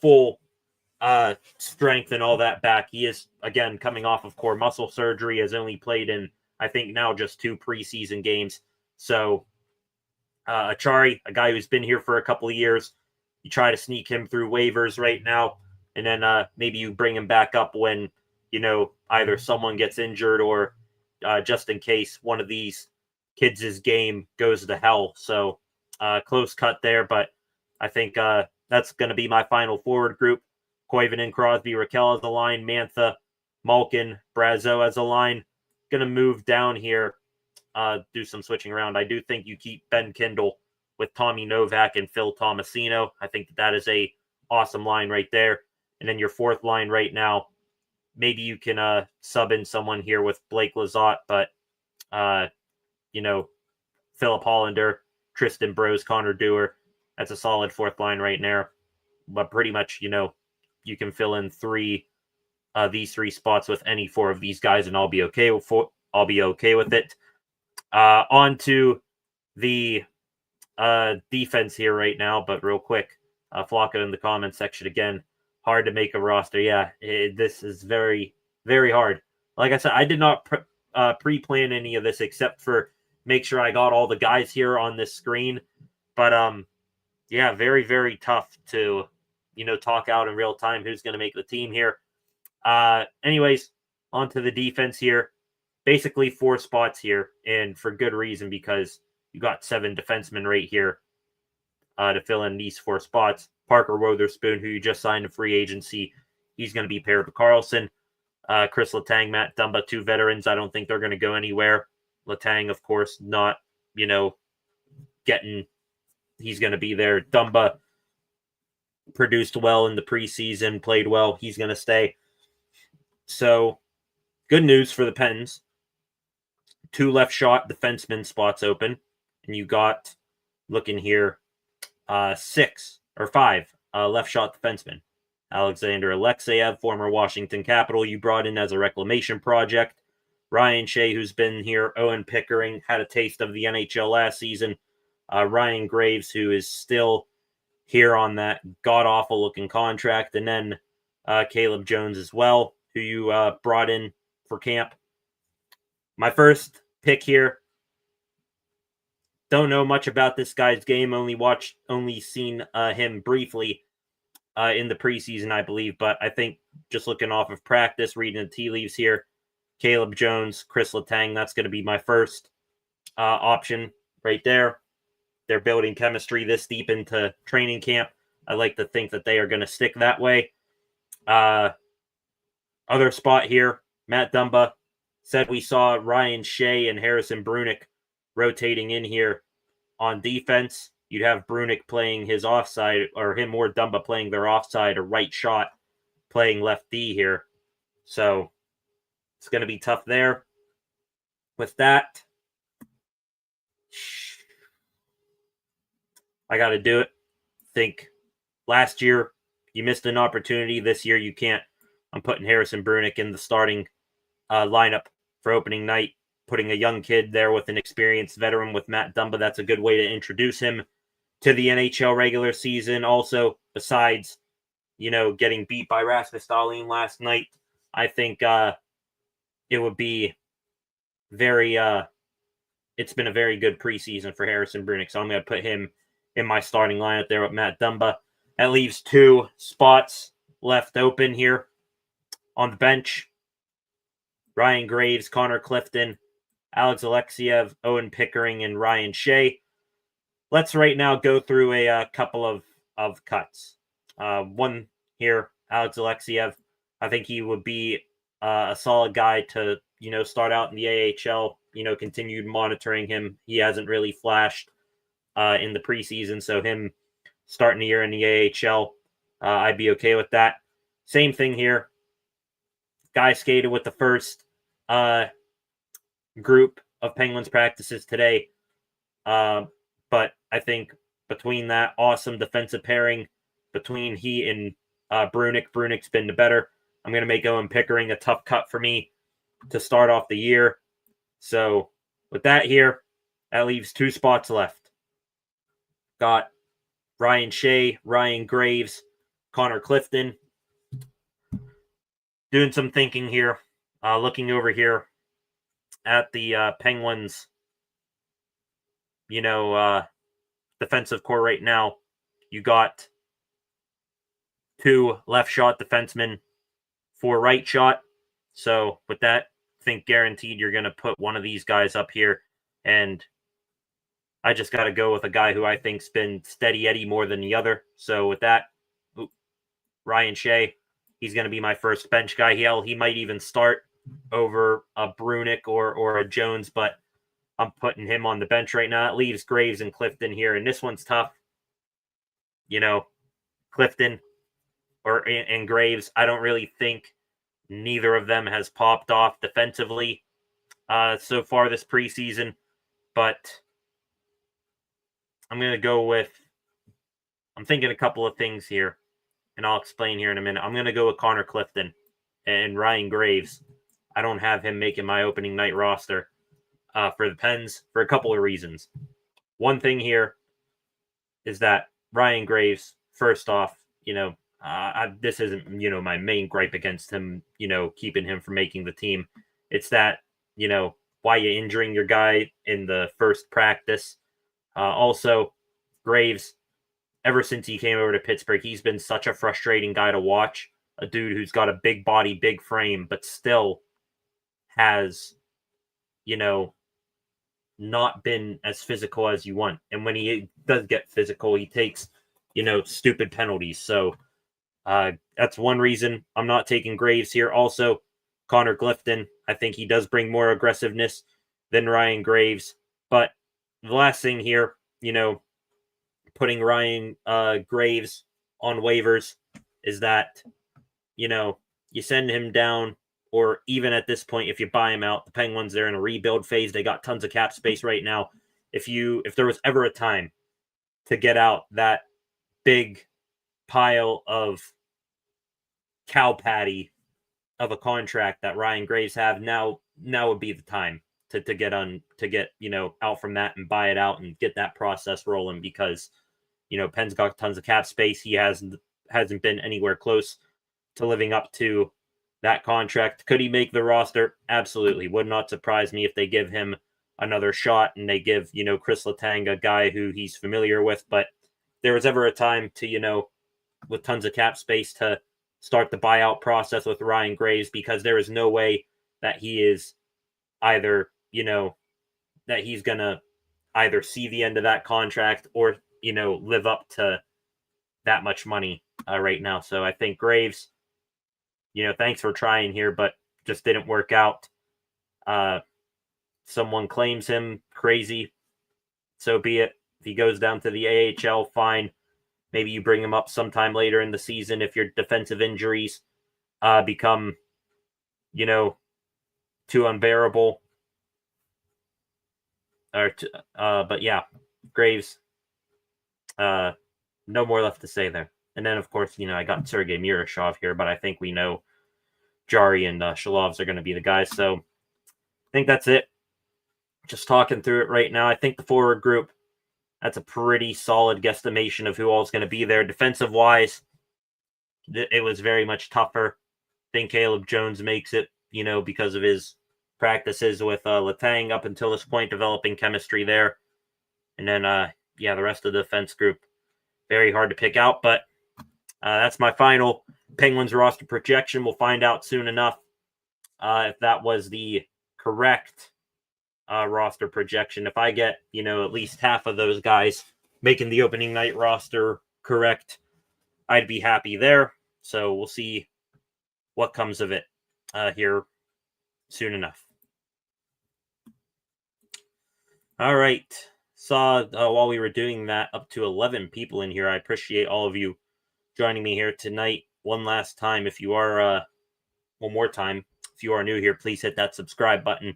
[SPEAKER 1] full strength and all that back. He is, again, coming off of core muscle surgery, has only played in, I think, now just 2 preseason games. So Acciari, a guy who's been here for a couple of years, you try to sneak him through waivers right now, and then maybe you bring him back up when, either someone gets injured or just in case one of these kids' game goes to hell. So close cut there, but I think that's going to be my final forward group. Koivunen, Crosby, Raquel as a line, Mantha, Malkin, Brazeau as a line. Going to move down here, do some switching around. I do think you keep Ben Kindle with Tommy Novak and Phil Tomasino. I think that is a awesome line right there. And then your fourth line right now, maybe you can sub in someone here with Blake Lizotte, but Philip Hollander, Tristan Brose, Connor Dewar. That's a solid fourth line right there. But pretty much, you can fill in these 3 spots with any 4 of these guys, and I'll be okay with it. On to the defense here right now, but real quick, Flocka in the comment section again. Hard to make a roster. Yeah, this is very, very hard. Like I said, I did not pre-plan any of this except for make sure I got all the guys here on this screen. But yeah, very, very tough to, talk out in real time who's going to make the team here. Anyways, on to the defense here. Basically 4 spots here, and for good reason, because you got 7 defensemen right here to fill in these 4 spots. Parker Wotherspoon, who you just signed a free agency, he's going to be paired with Carlson. Chris Letang, Matt Dumba, 2 veterans. I don't think they're going to go anywhere. Letang, of course, not, he's going to be there. Dumba produced well in the preseason, played well. He's going to stay. So, good news for the Pens. 2 left shot defenseman spots open. And you got, looking here, 5 left shot defensemen. Alexander Alexeyev, former Washington Capital, you brought in as a reclamation project. Ryan Shea, who's been here. Owen Pickering had a taste of the NHL last season. Ryan Graves, who is still here on that god-awful looking contract. And then Caleb Jones as well, who you brought in for camp. My first pick here. Don't know much about this guy's game. Only seen him briefly in the preseason, I believe. But I think just looking off of practice, reading the tea leaves here, Caleb Jones, Chris Letang, that's going to be my first option right there. They're building chemistry this deep into training camp. I like to think that they are going to stick that way. Other spot here, Matt Dumba said we saw Ryan Shea and Harrison Brunick rotating in here on defense. You'd have Brunick playing his offside, or him or Dumba playing their offside or right shot, playing left D here. So it's going to be tough there. With that, I got to do it. Think last year you missed an opportunity. This year you can't. I'm putting Harrison Brunick in the starting lineup for opening night. Putting a young kid there with an experienced veteran with Matt Dumba. That's a good way to introduce him to the NHL regular season. Also, besides, getting beat by Rasmus Dahlin last night, I think it would be very, it's been a very good preseason for Harrison Brunick. So I'm going to put him in my starting lineup there with Matt Dumba. That leaves 2 spots left open here on the bench. Ryan Graves, Connor Clifton, Alex Alexeyev, Owen Pickering, and Ryan Shea. Let's right now go through a couple of cuts. One here, Alex Alexeyev. I think he would be a solid guy to, start out in the AHL, continued monitoring him. He hasn't really flashed in the preseason, so him starting the year in the AHL, I'd be okay with that. Same thing here. Guy skated with the first group of Penguins practices today. But I think between that awesome defensive pairing between he and Brunick's been the better. I'm going to make Owen Pickering a tough cut for me to start off the year. So with that here, that leaves 2 spots left. Got Ryan Shea, Ryan Graves, Connor Clifton. Doing some thinking here. Looking over here at the Penguins, defensive core right now. You got 2 left shot defensemen, 4 right shot. So with that, I think guaranteed you're going to put one of these guys up here. And I just got to go with a guy who I think's been steady Eddie more than the other. So with that, Ryan Shea, he's going to be my first bench guy. He might even start over a Brunick or a Jones, but I'm putting him on the bench right now. It leaves Graves and Clifton here, and this one's tough. Clifton and Graves, I don't really think neither of them has popped off defensively so far this preseason, but I'm going to go with, I'm thinking a couple of things here, and I'll explain here in a minute. I'm going to go with Connor Clifton and Ryan Graves. I don't have him making my opening night roster for the Pens for a couple of reasons. One thing here is that Ryan Graves, first off, this isn't, my main gripe against him, keeping him from making the team. It's that, why you injuring your guy in the first practice. Also, Graves, ever since he came over to Pittsburgh, he's been such a frustrating guy to watch. A dude who's got a big body, big frame, but still has, not been as physical as you want. And when he does get physical, he takes, stupid penalties. So that's one reason I'm not taking Graves here. Also, Connor Clifton, I think he does bring more aggressiveness than Ryan Graves. But the last thing here, putting Ryan Graves on waivers is that, you send him down, or even at this point, if you buy him out, the Penguins, they're in a rebuild phase. They got tons of cap space right now. If there was ever a time to get out that big pile of cow patty of a contract that Ryan Graves have, now would be the time to get out from that and buy it out and get that process rolling, because Penn's got tons of cap space. He hasn't been anywhere close to living up to that contract. Could he make the roster? Absolutely. Would not surprise me if they give him another shot and they give, Chris Letang, a guy who he's familiar with. But there was ever a time to, with tons of cap space, to start the buyout process with Ryan Graves, because there is no way that he is either, that he's going to either see the end of that contract or, live up to that much money right now. So I think Graves, thanks for trying here, but just didn't work out. Someone claims him crazy, so be it. If he goes down to the AHL, fine. Maybe you bring him up sometime later in the season if your defensive injuries become, too unbearable. But yeah, Graves, no more left to say there. And then, of course, I got Sergei Murashov here, but I think we know Jari and Shalovs are going to be the guys. So I think that's it. Just talking through it right now. I think the forward group, that's a pretty solid guesstimation of who all is going to be there. Defensive-wise, it was very much tougher. I think Caleb Jones makes it, because of his practices with Letang up until this point, developing chemistry there. And then, the rest of the defense group, very hard to pick out, but that's my final Penguins roster projection. We'll find out soon enough if that was the correct roster projection. If I get, at least half of those guys making the opening night roster correct, I'd be happy there. So we'll see what comes of it here soon enough. All right. Saw while we were doing that, up to 11 people in here. I appreciate all of you joining me here tonight. One last time, if you are, one more time, if you are new here, please hit that subscribe button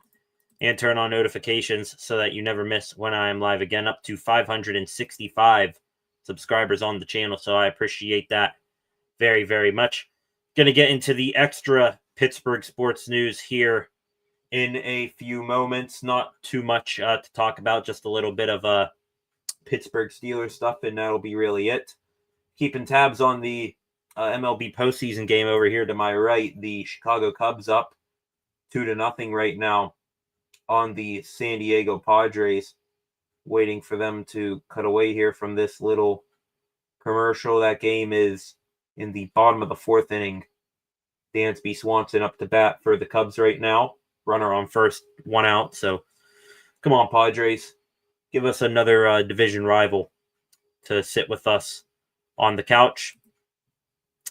[SPEAKER 1] and turn on notifications so that you never miss when I am live again. Up to 565 subscribers on the channel, so I appreciate that very, very much. Going to get into the extra Pittsburgh sports news here in a few moments. Not too much to talk about, just a little bit of Pittsburgh Steelers stuff, and that'll be really it. Keeping tabs on the MLB postseason game over here to my right. The Chicago Cubs up 2-0 right now on the San Diego Padres. Waiting for them to cut away here from this little commercial. That game is in the bottom of the fourth inning. Dansby Swanson up to bat for the Cubs right now. Runner on first, 1 out. So come on, Padres. Give us another division rival to sit with us on the couch.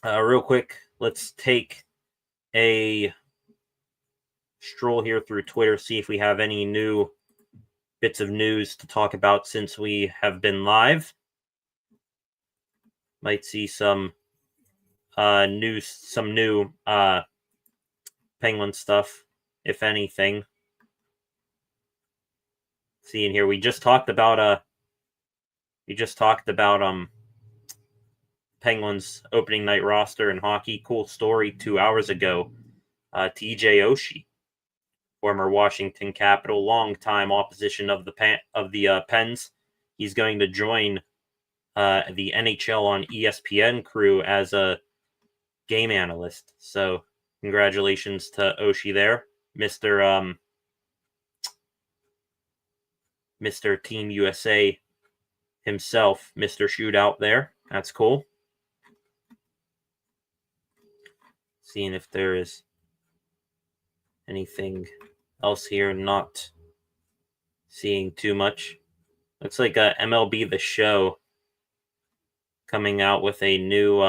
[SPEAKER 1] Real quick, let's take a stroll here through Twitter, see if we have any new bits of news to talk about since we have been live. Might see some new Penguin stuff, if anything. Seeing here, we just talked about Penguins opening night roster in hockey. Cool story 2 hours ago. TJ Oshie, former Washington Capital, longtime opposition of the Pens. He's going to join the NHL on ESPN crew as a game analyst. So congratulations to Oshie there, Mr. Mr. Team USA himself, Mr. Shootout there. That's cool. Seeing if there is anything else here, not seeing too much. Looks like MLB The Show coming out with a new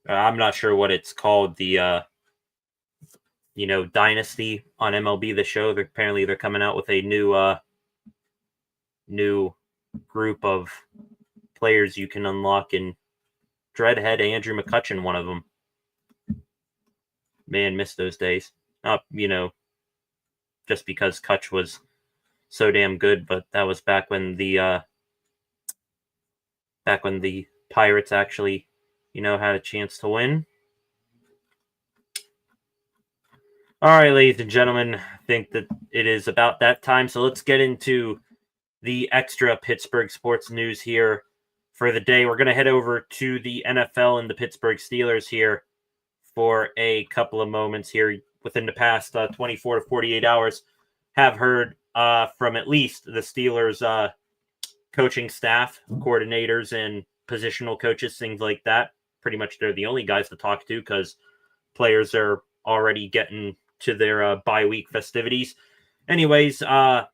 [SPEAKER 1] I'm not sure what it's called, the Dynasty on MLB The Show. Apparently they're coming out with a new group of players you can unlock, and Dreadhead Andrew McCutchen, one of them. Man, missed those days. Not, just because Kutch was so damn good, but that was back when the Pirates actually, had a chance to win. All right, ladies and gentlemen, I think that it is about that time. So let's get into the extra Pittsburgh sports news here for the day. We're going to head over to the NFL and the Pittsburgh Steelers here for a couple of moments here within the past 24 to 48 hours. Have heard from at least the Steelers coaching staff, coordinators, and positional coaches, things like that. Pretty much they're the only guys to talk to because players are already getting to their bye week festivities. Anyways, on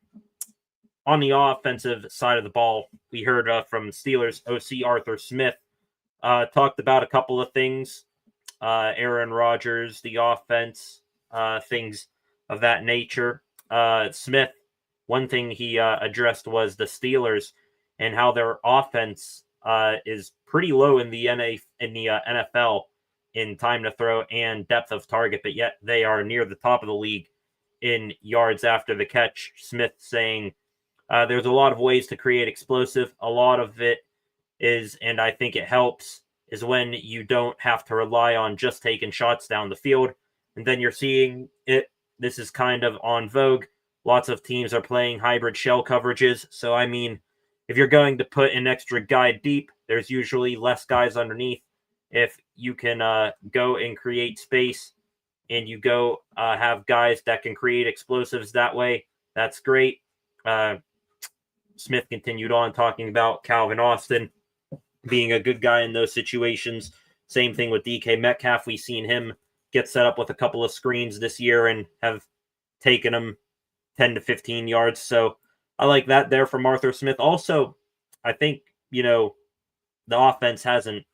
[SPEAKER 1] the offensive side of the ball, we heard from Steelers OC Arthur Smith talked about a couple of things. Aaron Rodgers, the offense, things of that nature. Smith, one thing he addressed was the Steelers and how their offense is pretty low in the NFL in time to throw and depth of target, but yet they are near the top of the league in yards after the catch. Smith saying there's a lot of ways to create explosive. A lot of it is, and I think it helps, is when you don't have to rely on just taking shots down the field. And then you're seeing it. This is kind of on vogue. Lots of teams are playing hybrid shell coverages. So, I mean, if you're going to put an extra guy deep, there's usually less guys underneath. If you can go and create space and you go have guys that can create explosives that way, that's great. Smith continued on talking about Calvin Austin being a good guy in those situations. Same thing with DK Metcalf. We've seen him get set up with a couple of screens this year and have taken him 10 to 15 yards. So I like that there from Arthur Smith. Also, I think, the offense hasn't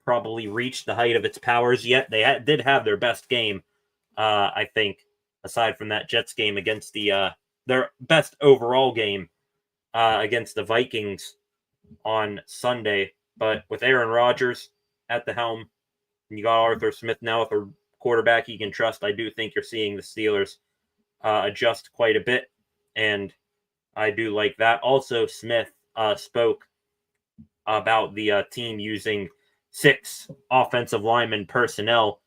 [SPEAKER 1] probably reached the height of its powers yet. They did have their best game, I think, aside from that Jets game against their best overall game against the Vikings on Sunday. But with Aaron Rodgers at the helm, and you got Arthur Smith now with a quarterback you can trust, I do think you're seeing the Steelers adjust quite a bit, and I do like that. Also, Smith spoke about the team using 6 offensive lineman personnel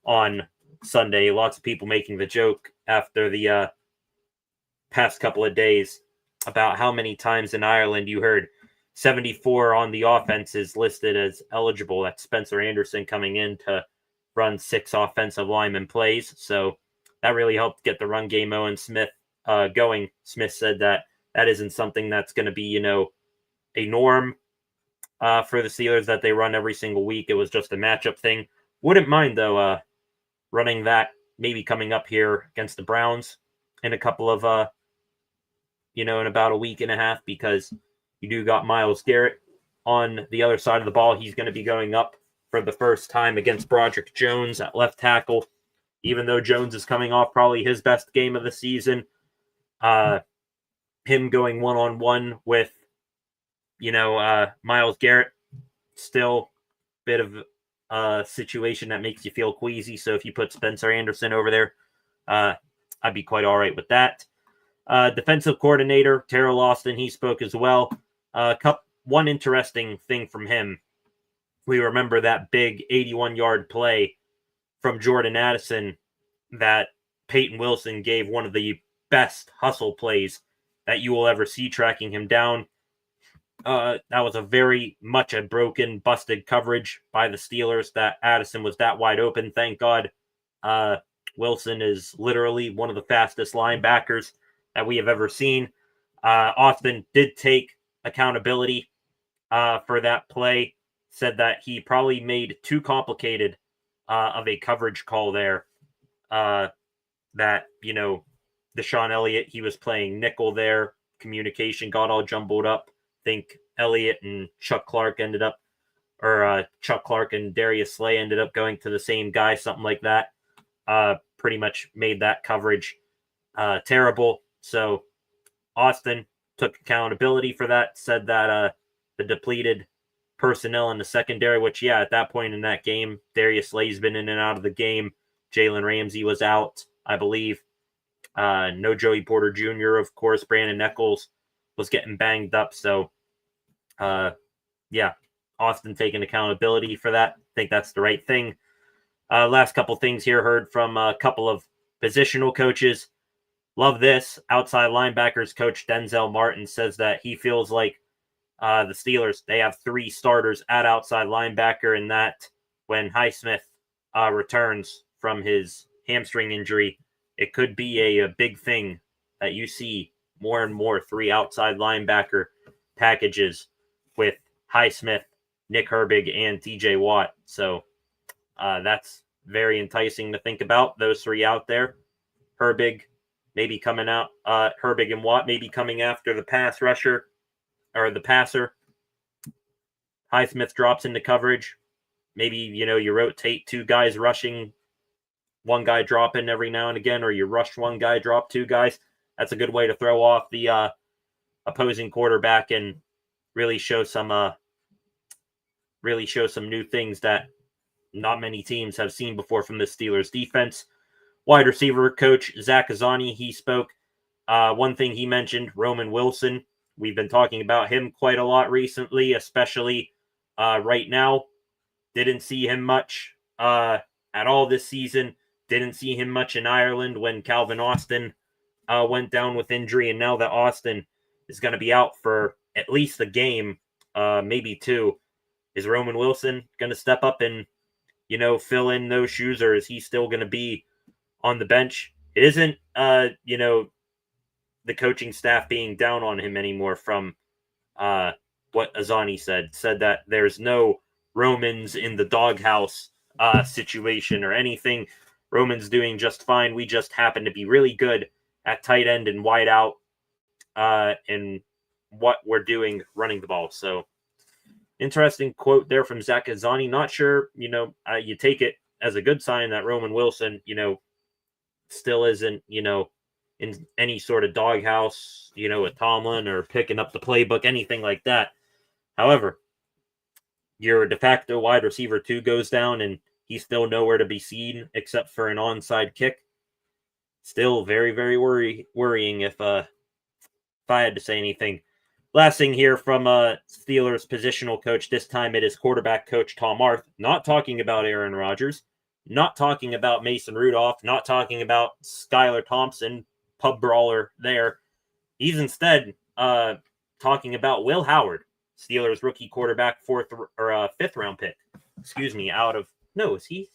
[SPEAKER 1] on Sunday. Lots of people making the joke after the past couple of days about how many times in Ireland you heard 74 on the offense is listed as eligible. That's Spencer Anderson coming in to run 6 offensive lineman plays. So that really helped get the run game Owen Smith going. Smith said that isn't something that's going to be, a norm for the Steelers that they run every single week. It was just a matchup thing. Wouldn't mind, though, running that maybe coming up here against the Browns in a couple of, in about a week and a half, because you do got Myles Garrett on the other side of the ball. He's going to be going up for the first time against Broderick Jones at left tackle, even though Jones is coming off probably his best game of the season. Him going one-on-one with, Myles Garrett, still a bit of a situation that makes you feel queasy. So if you put Spencer Anderson over there, I'd be quite all right with that. Defensive coordinator Terrell Austin, he spoke as well. One interesting thing from him, we remember that big 81-yard play from Jordan Addison that Peyton Wilson gave one of the best hustle plays that you will ever see, tracking him down. That was a very much a broken, busted coverage by the Steelers that Addison was that wide open. Thank God Wilson is literally one of the fastest linebackers that we have ever seen. Austin did take accountability for that play, said that he probably made too complicated of a coverage call there. That, Deshaun Elliott, he was playing nickel there. Communication got all jumbled up. I think Elliott and Chuck Clark Chuck Clark and Darius Slay ended up going to the same guy, something like that. Pretty much made that coverage terrible. So Austin took accountability for that, said that the depleted personnel in the secondary, which, at that point in that game, Darius Slay's been in and out of the game. Jalen Ramsey was out, I believe. No Joey Porter Jr., of course. Brandon Eccles was getting banged up. So, Austin taking accountability for that. I think that's the right thing. Last couple things here, heard from a couple of positional coaches. Love this. Outside linebackers coach Denzel Martin says that he feels like the Steelers, they have 3 starters at outside linebacker, and that when Highsmith returns from his hamstring injury, it could be a big thing that you see more and more 3 outside linebacker packages with Highsmith, Nick Herbig, and TJ Watt. So that's very enticing to think about, those 3 out there. Herbig maybe coming out, Herbig and Watt maybe coming after the pass rusher or the passer. Highsmith drops into coverage. Maybe, you rotate 2 guys rushing, 1 guy dropping every now and again, or you rush 1 guy, drop 2 guys. That's a good way to throw off the opposing quarterback and really show some new things that not many teams have seen before from the Steelers defense. Wide receiver coach Zach Azzani, he spoke. One thing he mentioned, Roman Wilson. We've been talking about him quite a lot recently, especially right now. Didn't see him much at all this season. Didn't see him much in Ireland when Calvin Austin went down with injury. And now that Austin is going to be out for at least a game, maybe 2, is Roman Wilson going to step up and, fill in those shoes, or is he still going to be on the bench? It isn't, the coaching staff being down on him anymore from what Azzani said that there's no Romans in the doghouse situation or anything. Roman's doing just fine. We just happen to be really good at tight end and wide out in what we're doing running the ball. So interesting quote there from Zach Azzani. Not sure, you take it as a good sign that Roman Wilson, still isn't, in any sort of doghouse, with Tomlin or picking up the playbook, anything like that. However, your de facto wide receiver 2 goes down and he's still nowhere to be seen except for an onside kick. Still very, very worrying if I had to say anything. Last thing here from Steelers positional coach. This time it is quarterback coach Tom Arth. Not talking about Aaron Rodgers. Not talking about Mason Rudolph. Not talking about Skylar Thompson, pub brawler there. He's instead talking about Will Howard, Steelers rookie quarterback, 5th round pick. Excuse me, is he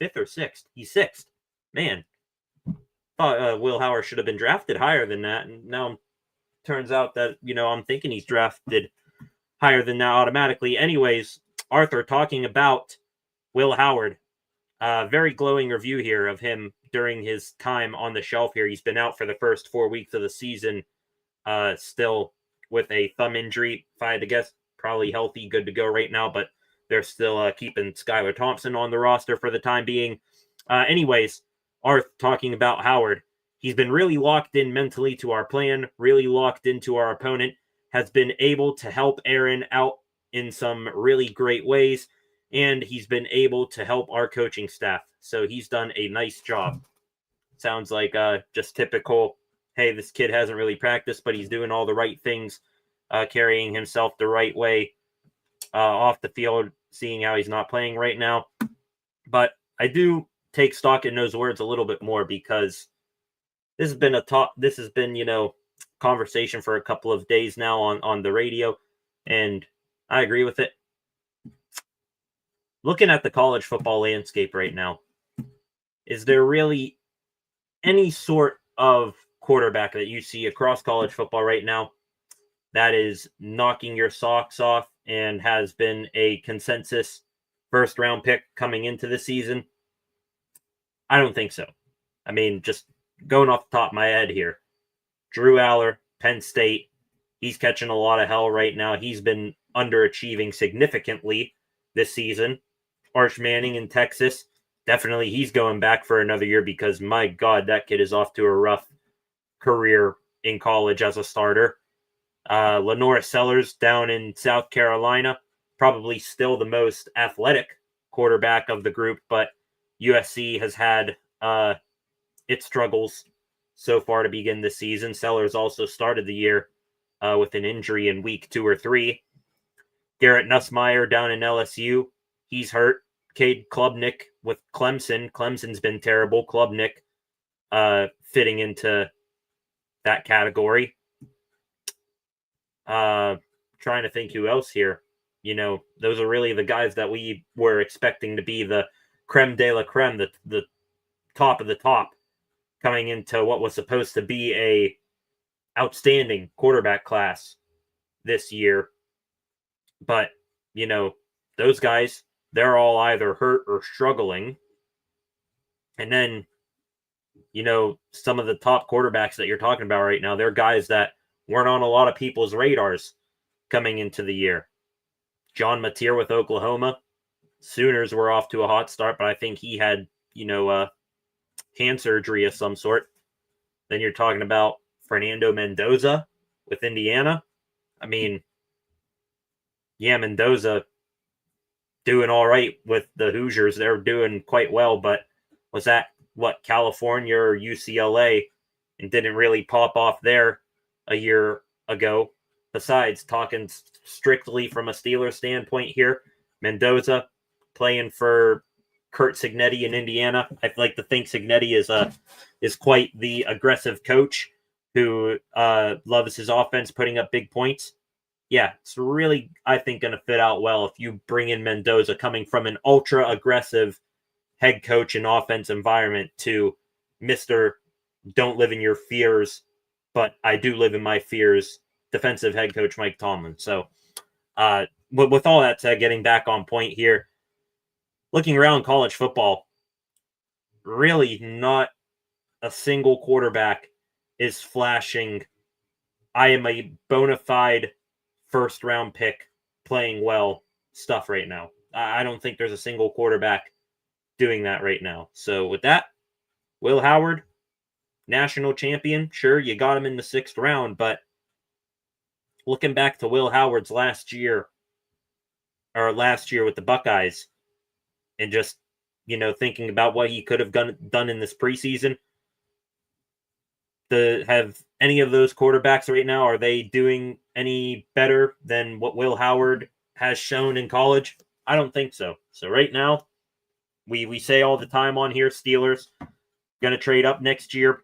[SPEAKER 1] 5th or 6th? He's 6th. Man, thought Will Howard should have been drafted higher than that, and now turns out that, I'm thinking he's drafted higher than that automatically. Anyways, Arthur talking about Will Howard. Very glowing review here of him during his time on the shelf here. He's been out for the first 4 weeks of the season, still with a thumb injury. If I had to guess, probably healthy, good to go right now, but they're still keeping Skylar Thompson on the roster for the time being. Anyways, Arth talking about Howard. He's been really locked in mentally to our plan, really locked into our opponent, has been able to help Aaron out in some really great ways, and he's been able to help our coaching staff. So he's done a nice job. Sounds like just typical, hey, this kid hasn't really practiced, but he's doing all the right things, carrying himself the right way off the field, seeing how he's not playing right now. But I do take stock in those words a little bit more because this has been conversation for a couple of days now on the radio, and I agree with it. Looking at the college football landscape right now, Is there really any sort of quarterback that you see across college football right now that is knocking your socks off and has been a consensus first round pick coming into the season? I don't think so. I mean, just going off the top of my head here, Drew Aller, Penn State, he's catching a lot of hell right now. He's been underachieving significantly this season. Arch Manning in Texas, definitely he's going back for another year because, my God, that kid is off to a rough career in college as a starter. Lenora Sellers down in South Carolina, probably still the most athletic quarterback of the group, but USC has had its struggles so far to begin the season. Sellers also started the year with an injury in week 2 or 3. Garrett Nussmeier down in LSU, he's hurt. Cade Klubnik with Clemson. Clemson's been terrible. Klubnik fitting into that category. Trying to think who else here. You know, those are really the guys that we were expecting to be the creme de la creme, the top of the top, coming into what was supposed to be a outstanding quarterback class this year. But, you know, those guys, they're all either hurt or struggling. And then, you know, some of the top quarterbacks that you're talking about right now, they're guys that weren't on a lot of people's radars coming into the year. John Mateer with Oklahoma. Sooners were off to a hot start, but I think he had, hand surgery of some sort. Then you're talking about Fernando Mendoza with Indiana. I mean, yeah, Mendoza doing all right with the Hoosiers. They're doing quite well, but was that, California or UCLA, and didn't really pop off there a year ago. Besides, talking strictly from a Steelers standpoint here, Mendoza playing for Kurt Cignetti in Indiana. I like to think Cignetti is quite the aggressive coach who loves his offense, putting up big points. Yeah, it's really, I think, going to fit out well if you bring in Mendoza coming from an ultra aggressive head coach and offense environment to Mr. Don't live in your fears, but I do live in my fears, defensive head coach Mike Tomlin. So, with all that said, getting back on point here, looking around college football, really not a single quarterback is flashing, I am a bona fide first round pick playing well stuff right now. I don't think there's a single quarterback doing that right now. So with that, Will Howard, national champion. Sure, you got him in the 6th round, but looking back to Will Howard's last year with the Buckeyes, and just, thinking about what he could have done in this preseason, have any of those quarterbacks right now, are they doing any better than what Will Howard has shown in college? I don't think so. So right now, we say all the time on here, Steelers going to trade up next year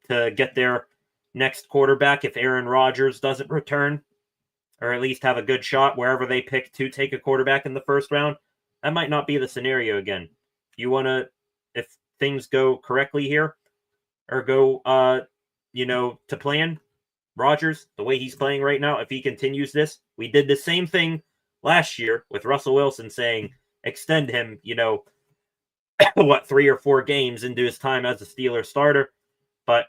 [SPEAKER 1] to get their next quarterback if Aaron Rodgers doesn't return, or at least have a good shot wherever they pick to take a quarterback in the 1st round. That might not be the scenario again. If things go correctly here, or go, to plan, Rodgers, the way he's playing right now, if he continues this, we did the same thing last year with Russell Wilson saying, extend him, 3 or 4 games into his time as a Steeler starter. But,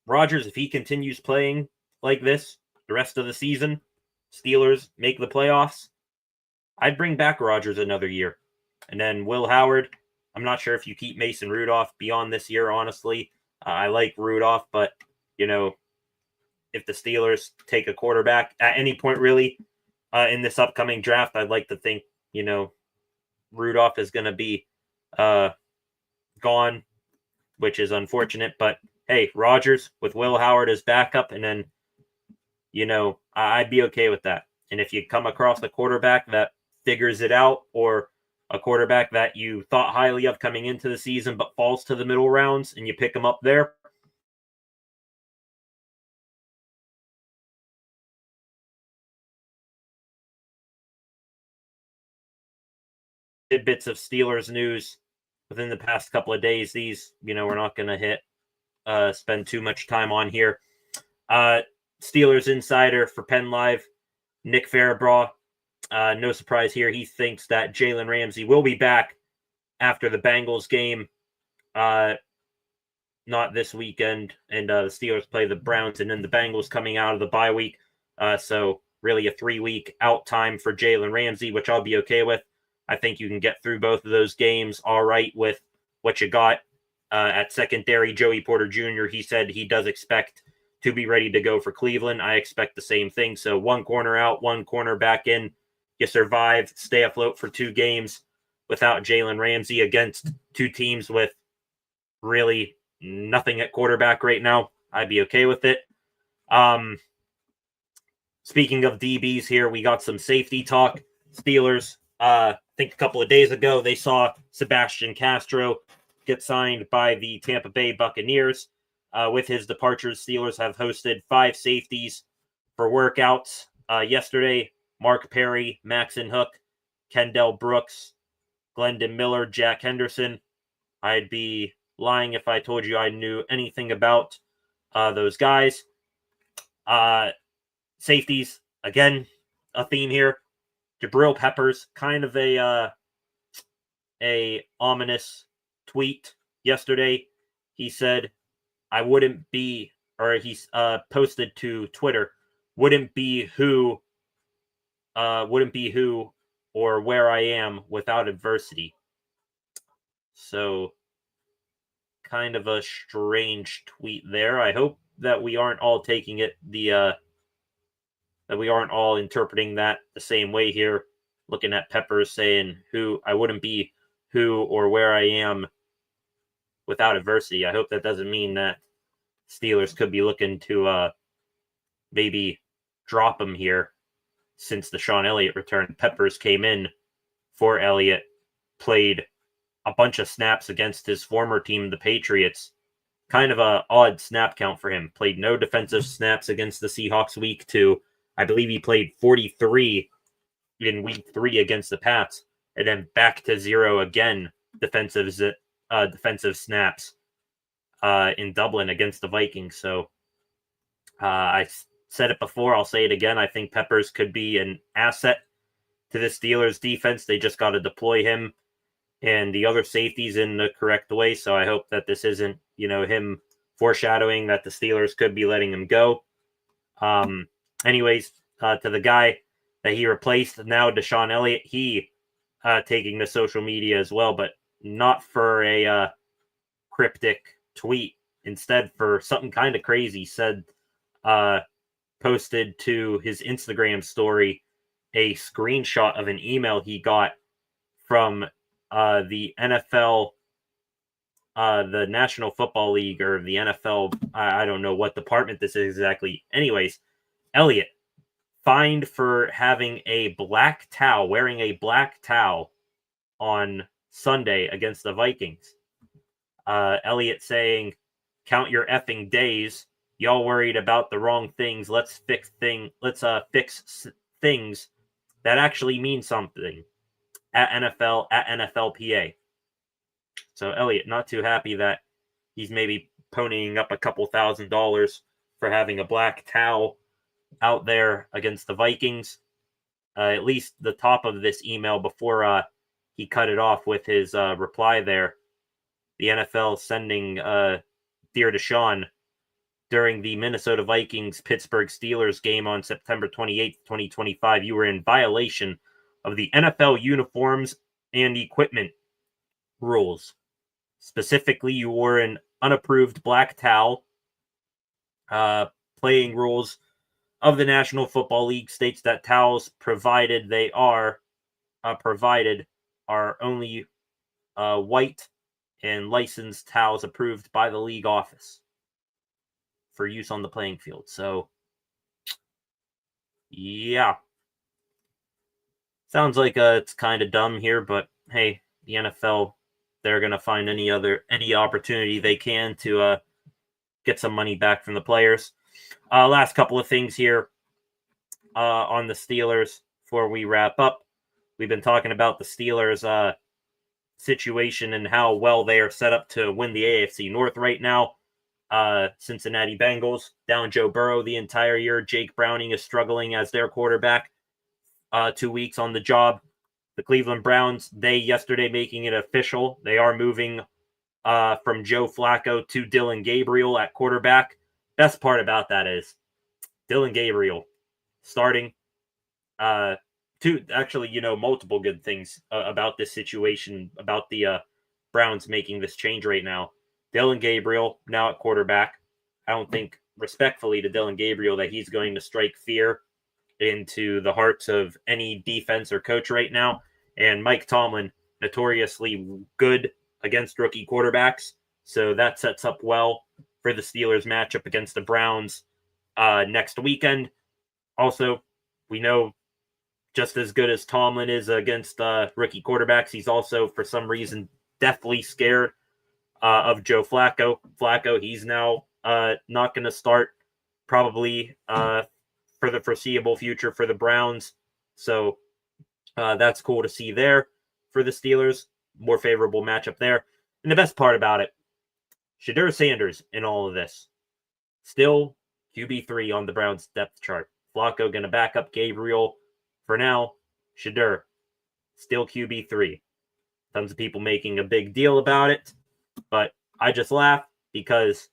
[SPEAKER 1] Rodgers, if he continues playing like this the rest of the season, Steelers make the playoffs, I'd bring back Rodgers another year. And then Will Howard, I'm not sure if you keep Mason Rudolph beyond this year, honestly. I like Rudolph, but, if the Steelers take a quarterback at any point, really, in this upcoming draft, I'd like to think, Rudolph is going to be gone, which is unfortunate. But, hey, Rodgers with Will Howard as backup, and then, I'd be okay with that. And if you come across a quarterback that figures it out, or a quarterback that you thought highly of coming into the season but falls to the middle rounds, and you pick him up there, tidbits of Steelers news within the past couple of days. These, we're not going to spend too much time on here. Steelers insider for Penn Live, Nick Farabaugh. No surprise here. He thinks that Jalen Ramsey will be back after the Bengals game. Not this weekend. And the Steelers play the Browns and then the Bengals coming out of the bye week. So really a 3-week out time for Jalen Ramsey, which I'll be okay with. I think you can get through both of those games all right with what you got. At secondary, Joey Porter Jr., he said he does expect to be ready to go for Cleveland. I expect the same thing. So one corner out, one corner back in. You survive, stay afloat for 2 games without Jalen Ramsey against 2 teams with really nothing at quarterback right now. I'd be okay with it. Speaking of DBs here, we got some safety talk. Steelers, I think a couple of days ago, they saw Sebastian Castro get signed by the Tampa Bay Buccaneers. With his departures, Steelers have hosted 5 safeties for workouts. Yesterday, Mark Perry, Maxon Hook, Kendall Brooks, Glendon Miller, Jack Henderson. I'd be lying if I told you I knew anything about those guys. Safeties, again, a theme here. Jabril Peppers, kind of a ominous tweet yesterday. He said, I wouldn't be, or he's posted to Twitter, wouldn't be who or where I am without adversity. So kind of a strange tweet there. I hope that we aren't all taking it that we aren't all interpreting that the same way here, looking at Peppers saying I wouldn't be who or where I am without adversity. I hope that doesn't mean that Steelers could be looking to maybe drop him here since the Sean Elliott return. Peppers came in for Elliott, played a bunch of snaps against his former team, the Patriots. Kind of a odd snap count for him. Played no defensive snaps against the Seahawks week 2. I believe he played 43 in week 3 against the Pats, and then back to 0 again defensive snaps in Dublin against the Vikings. So I said it before, I'll say it again. I think Peppers could be an asset to the Steelers defense. They just got to deploy him and the other safeties in the correct way. So I hope that this isn't, him foreshadowing that the Steelers could be letting him go. Anyways, to the guy that he replaced now, Deshaun Elliott, he taking to social media as well, but not for a cryptic tweet. Instead, for something kind of crazy, said, posted to his Instagram story a screenshot of an email he got from the NFL, the National Football League, or the NFL. I don't know what department this is exactly. Anyways, Elliott fined for having wearing a black towel on Sunday against the Vikings. Elliott saying, count your effing days. Y'all worried about the wrong things. Let's fix things that actually mean something at NFLPA. So Elliott not too happy that he's maybe ponying up a couple $1,000s for having a black towel out there against the Vikings. At least the top of this email before he cut it off with his reply there. The NFL sending Dear Deshaun, during the Minnesota Vikings Pittsburgh Steelers game on September 28th, 2025, you were in violation of the NFL uniforms and equipment rules. Specifically, you wore an unapproved black towel. Playing rules of the National Football League states that towels provided are only white and licensed towels approved by the league office for use on the playing field. So, yeah. Sounds like it's kind of dumb here, but hey, the NFL, they're going to find any opportunity they can to get some money back from the players. Last couple of things here on the Steelers before we wrap up. We've been talking about the Steelers situation and how well they are set up to win the AFC North right now. Cincinnati Bengals down Joe Burrow the entire year. Jake Browning is struggling as their quarterback. 2 weeks on the job. The Cleveland Browns, they yesterday making it official. They are moving from Joe Flacco to Dylan Gabriel at quarterback. Best part about that is Dylan Gabriel starting. Multiple good things about this situation, about the Browns making this change right now. Dylan Gabriel now at quarterback. I don't think, respectfully to Dylan Gabriel, that he's going to strike fear into the hearts of any defense or coach right now. And Mike Tomlin, notoriously good against rookie quarterbacks. So that sets up well for the Steelers matchup against the Browns next weekend. Also, we know just as good as Tomlin is against rookie quarterbacks, he's also, for some reason, deathly scared of Joe Flacco. He's now not going to start probably for the foreseeable future for the Browns. So that's cool to see there for the Steelers. More favorable matchup there. And the best part about it, Shedeur Sanders in all of this. Still QB3 on the Browns depth chart. Flacco going to back up Gabriel for now. Shedeur still QB3. Tons of people making a big deal about it. But I just laugh because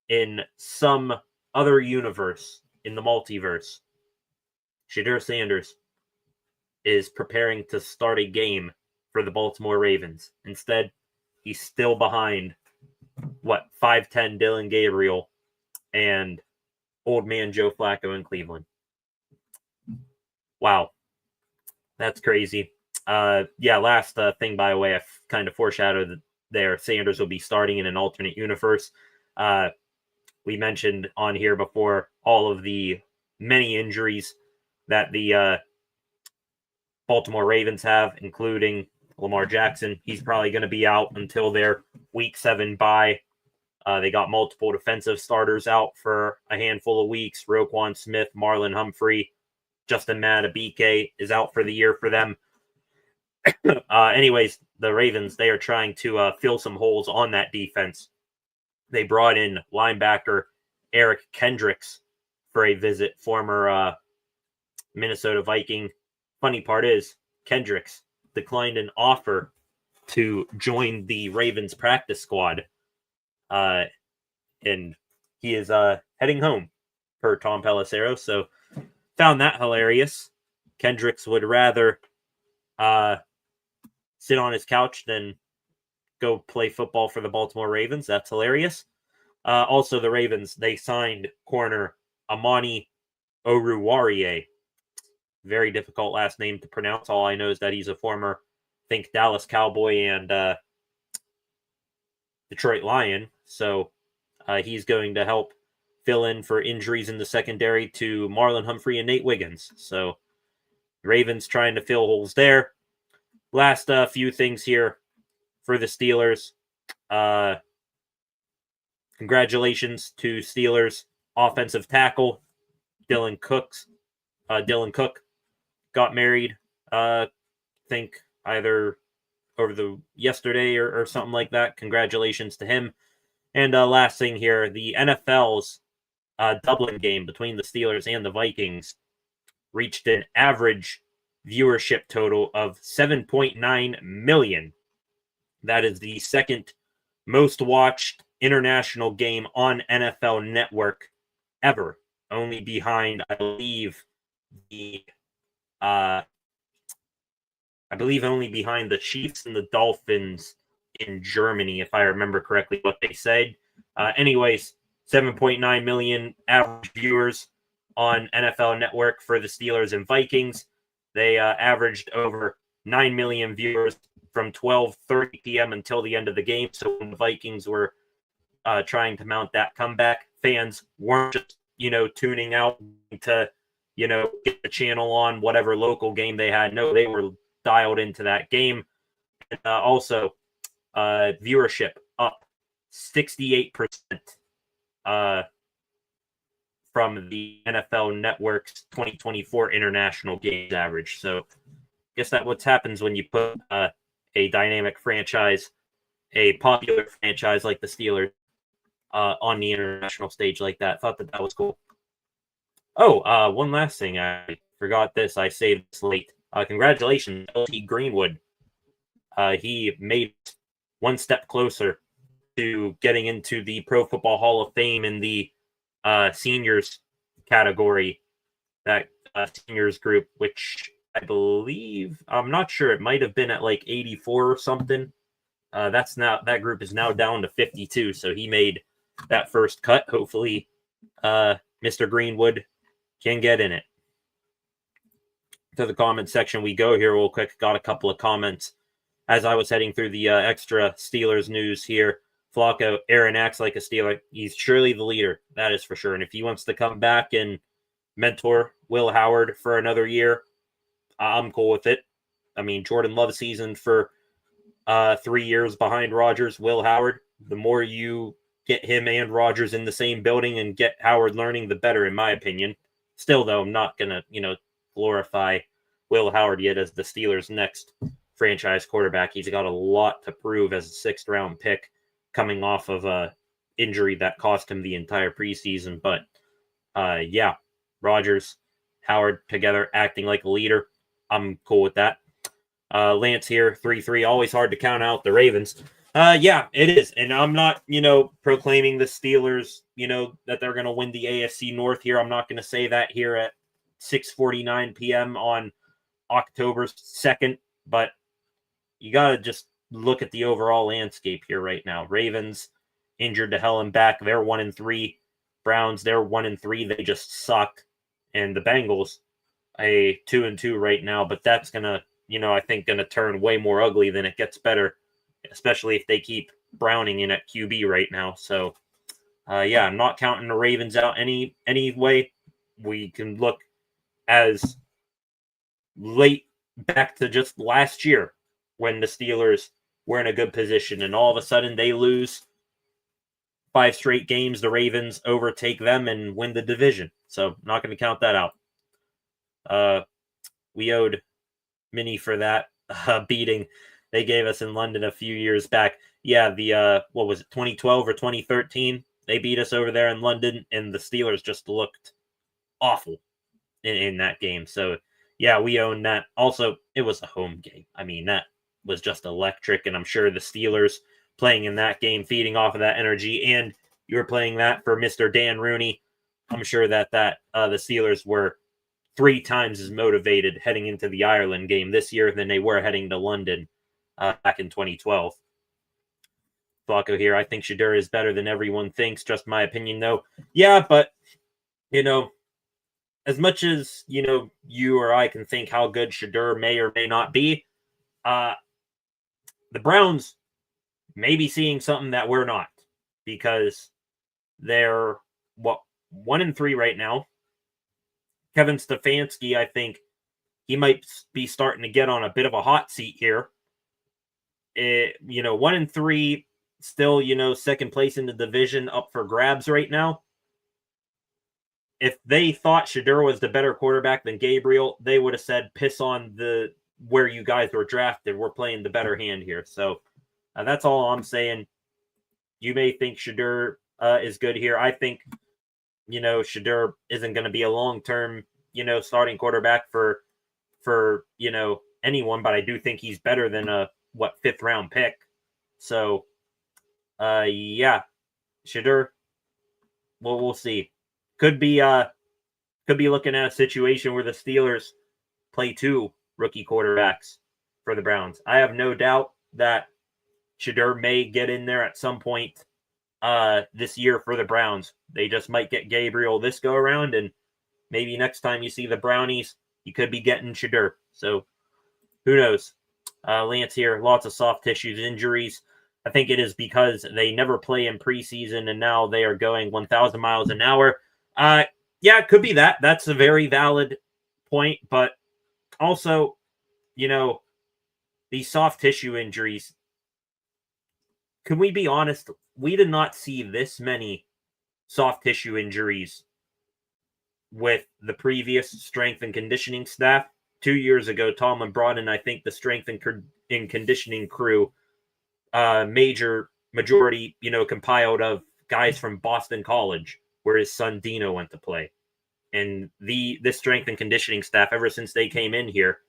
[SPEAKER 1] in some other universe, in the multiverse, Shedeur Sanders is preparing to start a game for the Baltimore Ravens. Instead, he's still behind, 5'10" Dylan Gabriel and old man Joe Flacco in Cleveland. Wow. That's crazy. Last thing, by the way, I kind of foreshadowed there. Sanders will be starting in an alternate universe. We mentioned on here before all of the many injuries that the Baltimore Ravens have, including Lamar Jackson. He's probably going to be out until their Week 7 bye. They got multiple defensive starters out for a handful of weeks. Roquan Smith, Marlon Humphrey, Justin Madubuike is out for the year for them. Anyways, the Ravens, they are trying to fill some holes on that defense. They brought in linebacker Eric Kendricks for a visit, former Minnesota Viking. Funny part is, Kendricks declined an offer to join the Ravens practice squad. And he is heading home per Tom Pelissero. So found that hilarious. Kendricks would rather sit on his couch than go play football for the Baltimore Ravens. That's hilarious. Also, the Ravens, they signed corner Amani Oruwariye. Very difficult last name to pronounce. All I know is that he's a former, Dallas Cowboy and Detroit Lion. So he's going to help fill in for injuries in the secondary to Marlon Humphrey and Nate Wiggins. So Ravens trying to fill holes there. Last few things here for the Steelers. Congratulations to Steelers offensive tackle Dylan Cook got married. I think either over the yesterday or something like that. Congratulations to him. And last thing here, the NFL's Dublin game between the Steelers and the Vikings reached an average viewership total of 7.9 million. That is the second most watched international game on NFL Network ever, only behind, I believe only behind the Chiefs and the Dolphins in Germany, if I remember correctly what they said. Anyways, 7.9 million average viewers on NFL Network for the Steelers and Vikings. They averaged over 9 million viewers from 12:30 p.m. until the end of the game. So when the Vikings were trying to mount that comeback, fans weren't just, tuning out to, get the channel on whatever local game they had. No, they were dialed into that game. And, also, viewership up 68% from the NFL Network's 2024 international games average. So I guess that's what happens when you put a a dynamic franchise, a popular franchise like the Steelers on the international stage like that. Thought that was cool. Oh, one last thing. I forgot this. I saved this late. Congratulations, LT Greenwood. He made one step closer to getting into the Pro Football Hall of Fame in the seniors category, that seniors group, which I believe, I'm not sure, it might have been at like 84 or something. That group is now down to 52, so he made that first cut. Hopefully, Mr. Greenwood can get in it. To the comment section we go here real quick. Got a couple of comments as I was heading through the extra Steelers news here. Flacco, Aaron acts like a Steeler. He's surely the leader, that is for sure. And if he wants to come back and mentor Will Howard for another year, I'm cool with it. I mean, Jordan Love seasoned for 3 years behind Rodgers. Will Howard, the more you get him and Rodgers in the same building and get Howard learning, the better, in my opinion. Still, though, I'm not going to, glorify Will Howard yet as the Steelers' next franchise quarterback. He's got a lot to prove as a sixth-round pick coming off of a injury that cost him the entire preseason. But, yeah, Rodgers, Howard together acting like a leader. I'm cool with that. Lance here, 3-3. Always hard to count out the Ravens. Yeah, it is. And I'm not, proclaiming the Steelers, that they're going to win the AFC North here. I'm not going to say that here at 6:49 p.m. on October 2nd. But you got to just look at the overall landscape here right now. Ravens injured to hell and back. They're 1-3. Browns, they're 1-3. They just suck. And the Bengals, a 2-2 right now. But that's going to, I think going to turn way more ugly than it gets better, especially if they keep Browning in at QB right now. So, yeah, I'm not counting the Ravens out anyway. We can look as late back to just last year when the Steelers were in a good position, and all of a sudden they lose 5 straight games. The Ravens overtake them and win the division. So, not going to count that out. We owed Mini for that beating they gave us in London a few years back. Yeah, the what was it, 2012 or 2013? They beat us over there in London, and the Steelers just looked awful in that game. So, yeah, we own that. Also, it was a home game. I mean, that was just electric, and I'm sure the Steelers playing in that game, feeding off of that energy, and you were playing that for Mr. Dan Rooney. I'm sure that the Steelers were 3 times as motivated heading into the Ireland game this year than they were heading to London back in 2012. Flacco here. I think Shedeur is better than everyone thinks. Just my opinion, though. Yeah, but, as much as, you or I can think how good Shedeur may or may not be, the Browns may be seeing something that we're not, because they're, 1-3 right now. Kevin Stefanski, I think he might be starting to get on a bit of a hot seat here. 1-3, still, second place in the division, up for grabs right now. If they thought Shedeur was the better quarterback than Gabriel, they would have said, piss on where you guys were drafted. We're playing the better hand here. So that's all I'm saying. You may think Shedeur is good here. I think, Shedeur isn't going to be a long-term, starting quarterback for anyone, but I do think he's better than a 5th round pick. So, yeah, Shedeur, we'll see. Could be looking at a situation where the Steelers play 2 rookie quarterbacks for the Browns. I have no doubt that Shedeur may get in there at some point this year for the Browns. They just might get Gabriel this go around, and maybe next time you see the Brownies, you could be getting Shedeur. So who knows? Lance here, lots of soft tissues injuries. I think it is because they never play in preseason, and now they are going 1,000 miles an hour. Yeah, it could be that. That's a very valid point, but also, these soft tissue injuries, can we be honest? We did not see this many soft tissue injuries with the previous strength and conditioning staff. 2 years ago, Tomlin brought in, I think, the strength and and conditioning crew, majority, compiled of guys from Boston College, where his son Dino went to play. And this strength and conditioning staff, ever since they came in here,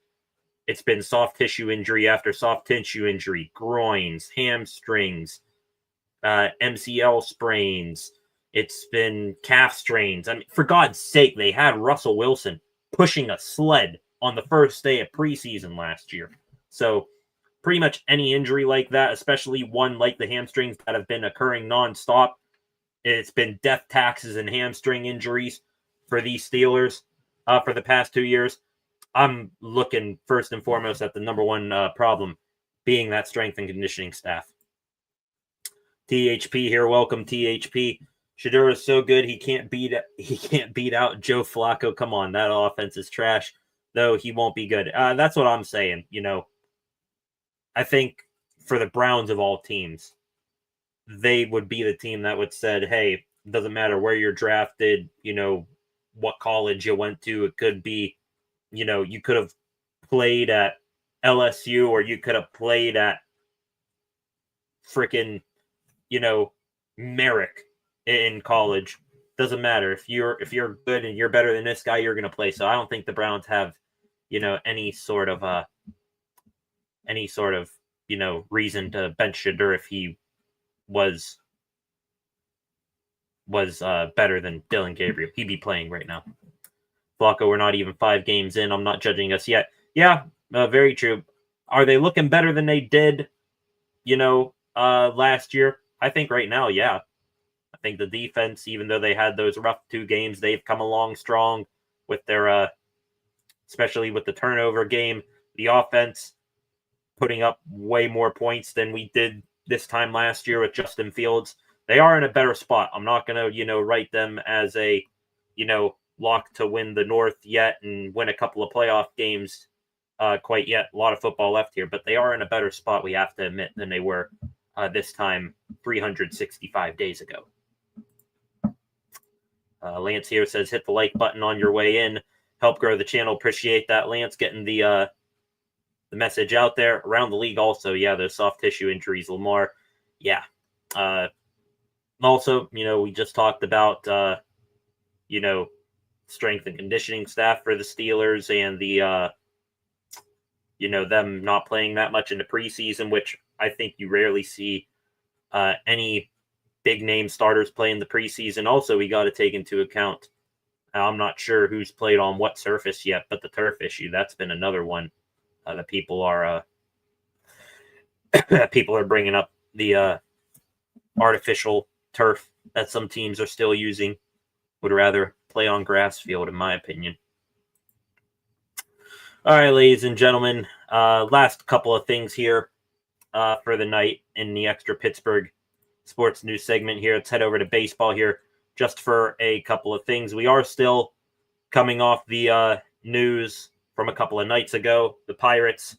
[SPEAKER 1] it's been soft tissue injury after soft tissue injury, groins, hamstrings, MCL sprains. It's been calf strains. I mean, for God's sake, they had Russell Wilson pushing a sled on the first day of preseason last year. So pretty much any injury like that, especially one like the hamstrings that have been occurring nonstop, it's been death taxes and hamstring injuries for these Steelers for the past 2 years. I'm looking first and foremost at the number one problem being that strength and conditioning staff. THP here, welcome THP. Shedeur is so good he can't beat out Joe Flacco. Come on, that offense is trash. Though he won't be good. That's what I'm saying. I think for the Browns of all teams, they would be the team that would said, "Hey, it doesn't matter where you're drafted. What college you went to. It could be." You could have played at LSU or you could have played at freaking, Merrick in college. Doesn't matter. If you're good and you're better than this guy, you're going to play. So I don't think the Browns have, any sort of reason to bench Shedeur if he was better than Dylan Gabriel. He'd be playing right now. Flacco, we're not even 5 games in. I'm not judging us yet. Yeah, very true. Are they looking better than they did, last year? I think right now, yeah. I think the defense, even though they had those rough 2 games, they've come along strong with their, especially with the turnover game. The offense putting up way more points than we did this time last year with Justin Fields. They are in a better spot. I'm not going to, write them as a, lock to win the North yet and win a couple of playoff games quite yet. A lot of football left here, but they are in a better spot, we have to admit, than they were this time 365 days ago. Lance here says, hit the like button on your way in. Help grow the channel. Appreciate that, Lance, getting the message out there. Around the league also, yeah, those soft tissue injuries, Lamar. Yeah. Also, we just talked about, strength and conditioning staff for the Steelers and the, them not playing that much in the preseason, which I think you rarely see any big name starters play in the preseason. Also, we got to take into account, I'm not sure who's played on what surface yet, but the turf issue, that's been another one that people are bringing up, the artificial turf that some teams are still using. Would rather play on grass field, in my opinion. All right, ladies and gentlemen, last couple of things here for the night in the extra Pittsburgh sports news segment here. Let's head over to baseball here just for a couple of things. We are still coming off the news from a couple of nights ago. The Pirates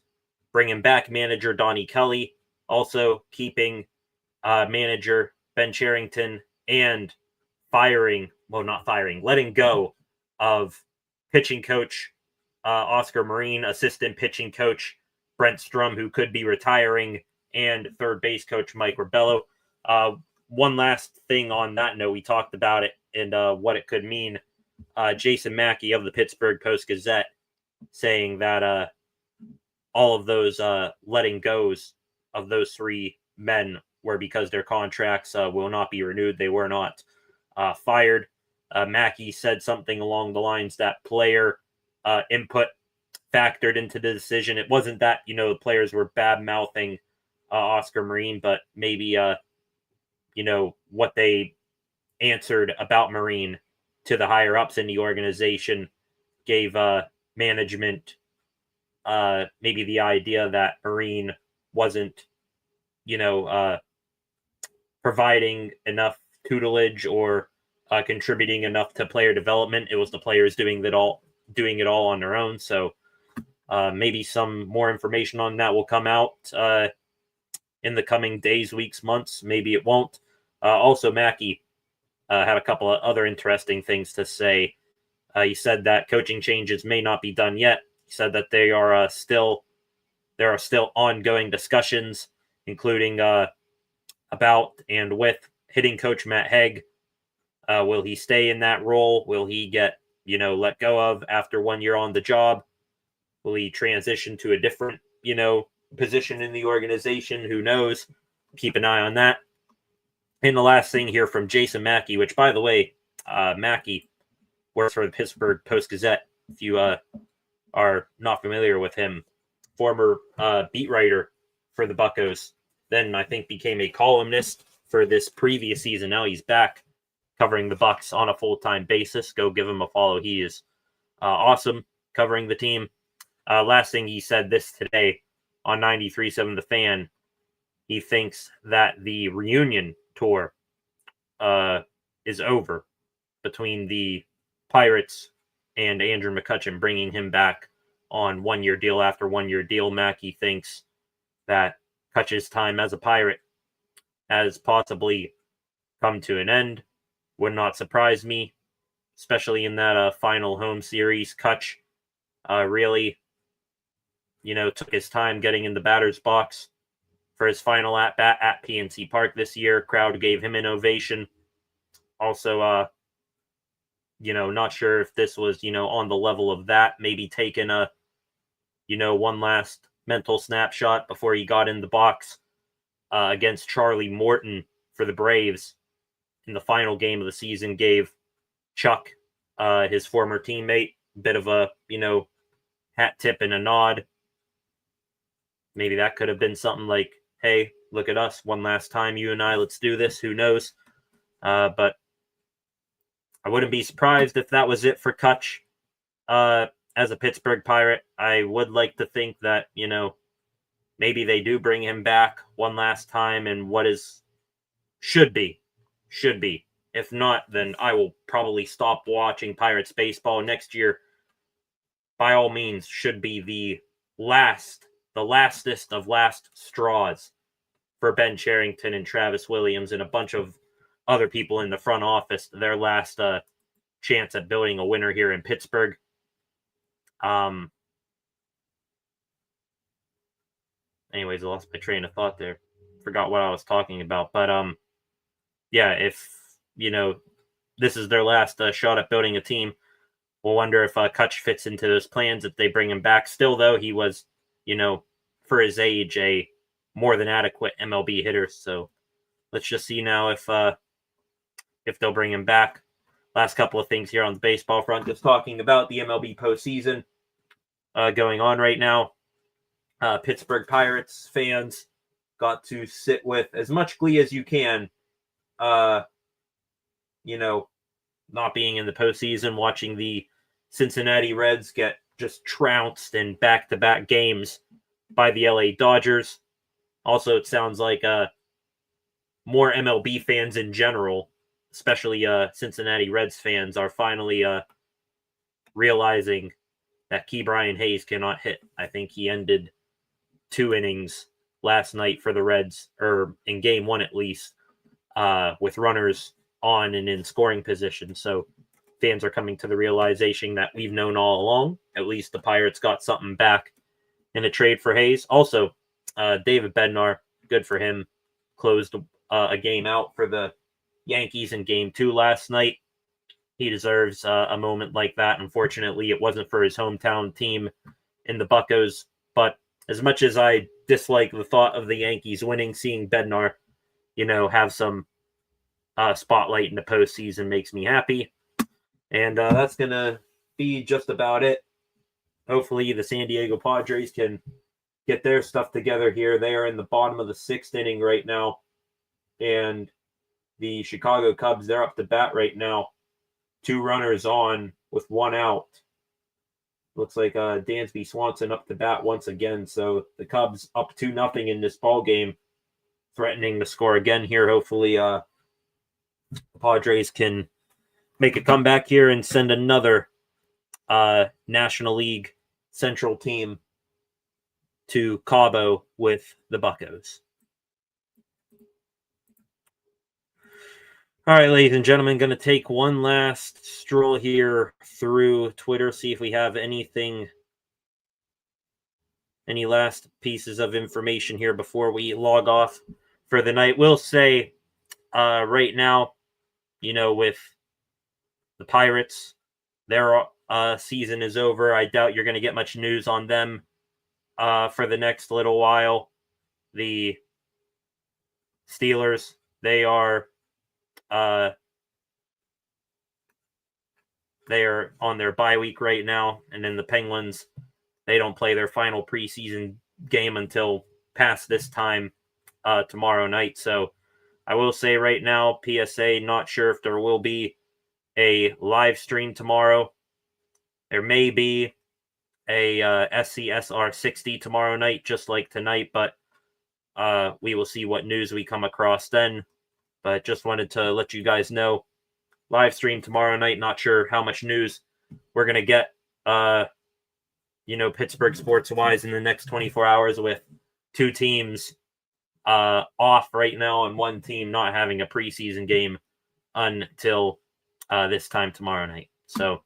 [SPEAKER 1] bringing back manager Donnie Kelly, also keeping manager Ben Cherington, and letting go of pitching coach Oscar Marine, assistant pitching coach Brent Strum, who could be retiring, and third base coach Mike Rebello. One last thing on that note, we talked about it and what it could mean. Jason Mackey of the Pittsburgh Post-Gazette saying that all of those letting goes of those 3 men were because their contracts will not be renewed. They were not fired. Mackey said something along the lines that player input factored into the decision. It wasn't that, the players were bad-mouthing Oscar Marine, but maybe, what they answered about Marine to the higher-ups in the organization gave management maybe the idea that Marine wasn't, providing enough tutelage or contributing enough to player development. It was the players doing it all on their own. So maybe some more information on that will come out in the coming days, weeks, months. Maybe it won't. Also, Mackey had a couple of other interesting things to say. He said that coaching changes may not be done yet. He said that they are still there are still ongoing discussions, including about and with hitting coach Matt Haig. Will he stay in that role? Will he get, let go of after 1 year on the job? Will he transition to a different, position in the organization? Who knows? Keep an eye on that. And the last thing here from Jason Mackey, which, by the way, Mackey works for the Pittsburgh Post-Gazette. If you are not familiar with him, former beat writer for the Buccos, then I think became a columnist for this previous season. Now he's back covering the Bucs on a full-time basis. Go give him a follow. He is awesome covering the team. Last thing he said this today on 93.7 The Fan, he thinks that the reunion tour is over between the Pirates and Andrew McCutchen, bringing him back on 1 year deal after 1 year deal. Mackey thinks that Kutch's time as a Pirate has possibly come to an end. Would not surprise me, especially in that final home series. Kutch really, took his time getting in the batter's box for his final at-bat at PNC Park this year. Crowd gave him an ovation. Also, not sure if this was, on the level of that, maybe taking a, one last mental snapshot before he got in the box against Charlie Morton for the Braves in the final game of the season, gave Chuck, his former teammate, a bit of a, hat tip and a nod. Maybe that could have been something like, hey, look at us one last time, you and I, let's do this. Who knows? But I wouldn't be surprised if that was it for Kutch. As a Pittsburgh Pirate, I would like to think that, maybe they do bring him back one last time and should be. If not, then I will probably stop watching Pirates baseball next year. By all means, should be the lastest of last straws for Ben Cherington and Travis Williams and a bunch of other people in the front office, their last chance at building a winner here in Pittsburgh. Anyways, I lost my train of thought there. Forgot what I was talking about. But yeah, if this is their last shot at building a team, we'll wonder if Kutch fits into those plans if they bring him back. Still, though, he was, for his age, a more than adequate MLB hitter. So let's just see now if they'll bring him back. Last couple of things here on the baseball front, just talking about the MLB postseason going on right now. Pittsburgh Pirates fans got to sit with as much glee as you can, not being in the postseason, watching the Cincinnati Reds get just trounced in back-to-back games by the LA Dodgers. Also, it sounds like more MLB fans in general, especially Cincinnati Reds fans, are finally realizing that Ke'Bryan Hayes cannot hit. I think he ended 2 innings last night for the Reds, or in game 1 at least, with runners on and in scoring position. So fans are coming to the realization that we've known all along. At least the Pirates got something back in a trade for Hayes. Also, David Bednar, good for him, closed a game out for the Yankees in game 2 last night. He deserves a moment like that. Unfortunately, it wasn't for his hometown team in the Buccos. But as much as I dislike the thought of the Yankees winning, seeing Bednar, have some spotlight in the postseason makes me happy. And that's going to be just about it. Hopefully the San Diego Padres can get their stuff together here. They are in the bottom of the 6th inning right now. And the Chicago Cubs, they're up to bat right now. 2 runners on with 1 out. Looks like Dansby Swanson up to bat once again. So the Cubs up 2-0 in this ball game, threatening to score again here. Hopefully the Padres can make a comeback here and send another National League Central team to Cabo with the Buccos. All right, ladies and gentlemen, going to take one last stroll here through Twitter, see if we have anything any last pieces of information here before we log off for the night? We'll say right now, with the Pirates, their season is over. I doubt you're going to get much news on them for the next little while. The Steelers, they are on their bye week right now, and then the Penguins, they don't play their final preseason game until past this time tomorrow night. So I will say right now, PSA, not sure if there will be a live stream tomorrow. There may be a SCSR 60 tomorrow night, just like tonight, but we will see what news we come across then. But just wanted to let you guys know, live stream tomorrow night. Not sure how much news we're going to get, Pittsburgh sports-wise in the next 24 hours, with two teams off right now and one team not having a preseason game until this time tomorrow night. So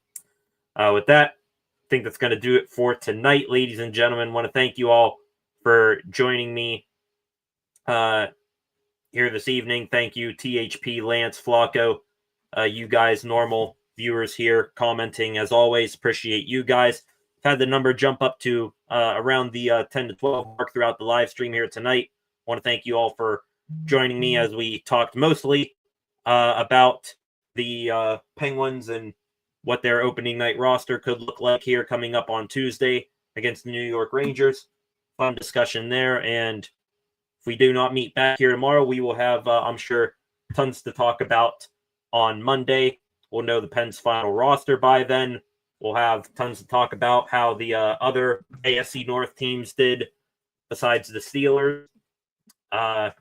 [SPEAKER 1] with that, I think that's going to do it for tonight, ladies and gentlemen. I want to thank you all for joining me here this evening. Thank you, THP, Lance, Flacco, you guys, normal viewers here, commenting as always. Appreciate you guys. Had the number jump up to around the 10 to 12 mark throughout the live stream here tonight. I want to thank you all for joining me as we talked mostly about the Penguins and what their opening night roster could look like here coming up on Tuesday against the New York Rangers. Fun discussion there. And if we do not meet back here tomorrow, we will have, I'm sure, tons to talk about on Monday. We'll know the Pens' final roster by then. We'll have tons to talk about how the other AFC North teams did besides the Steelers. And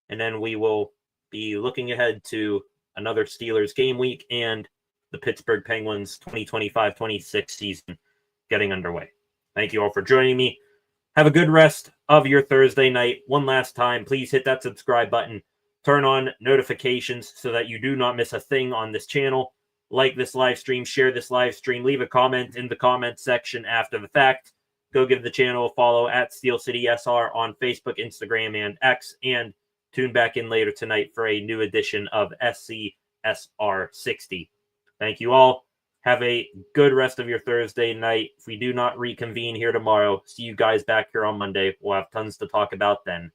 [SPEAKER 1] then we will be looking ahead to another Steelers game week and the Pittsburgh Penguins 2025-26 season getting underway. Thank you all for joining me. Have a good rest of your Thursday night. One last time, please hit that subscribe button. Turn on notifications so that you do not miss a thing on this channel. Like this live stream, share this live stream, leave a comment in the comment section after the fact. Go give the channel a follow at Steel City SR on Facebook, Instagram, and X, and tune back in later tonight for a new edition of SCSR 60. Thank you all. Have a good rest of your Thursday night. If we do not reconvene here tomorrow, see you guys back here on Monday. We'll have tons to talk about then.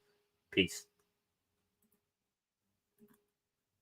[SPEAKER 1] Peace.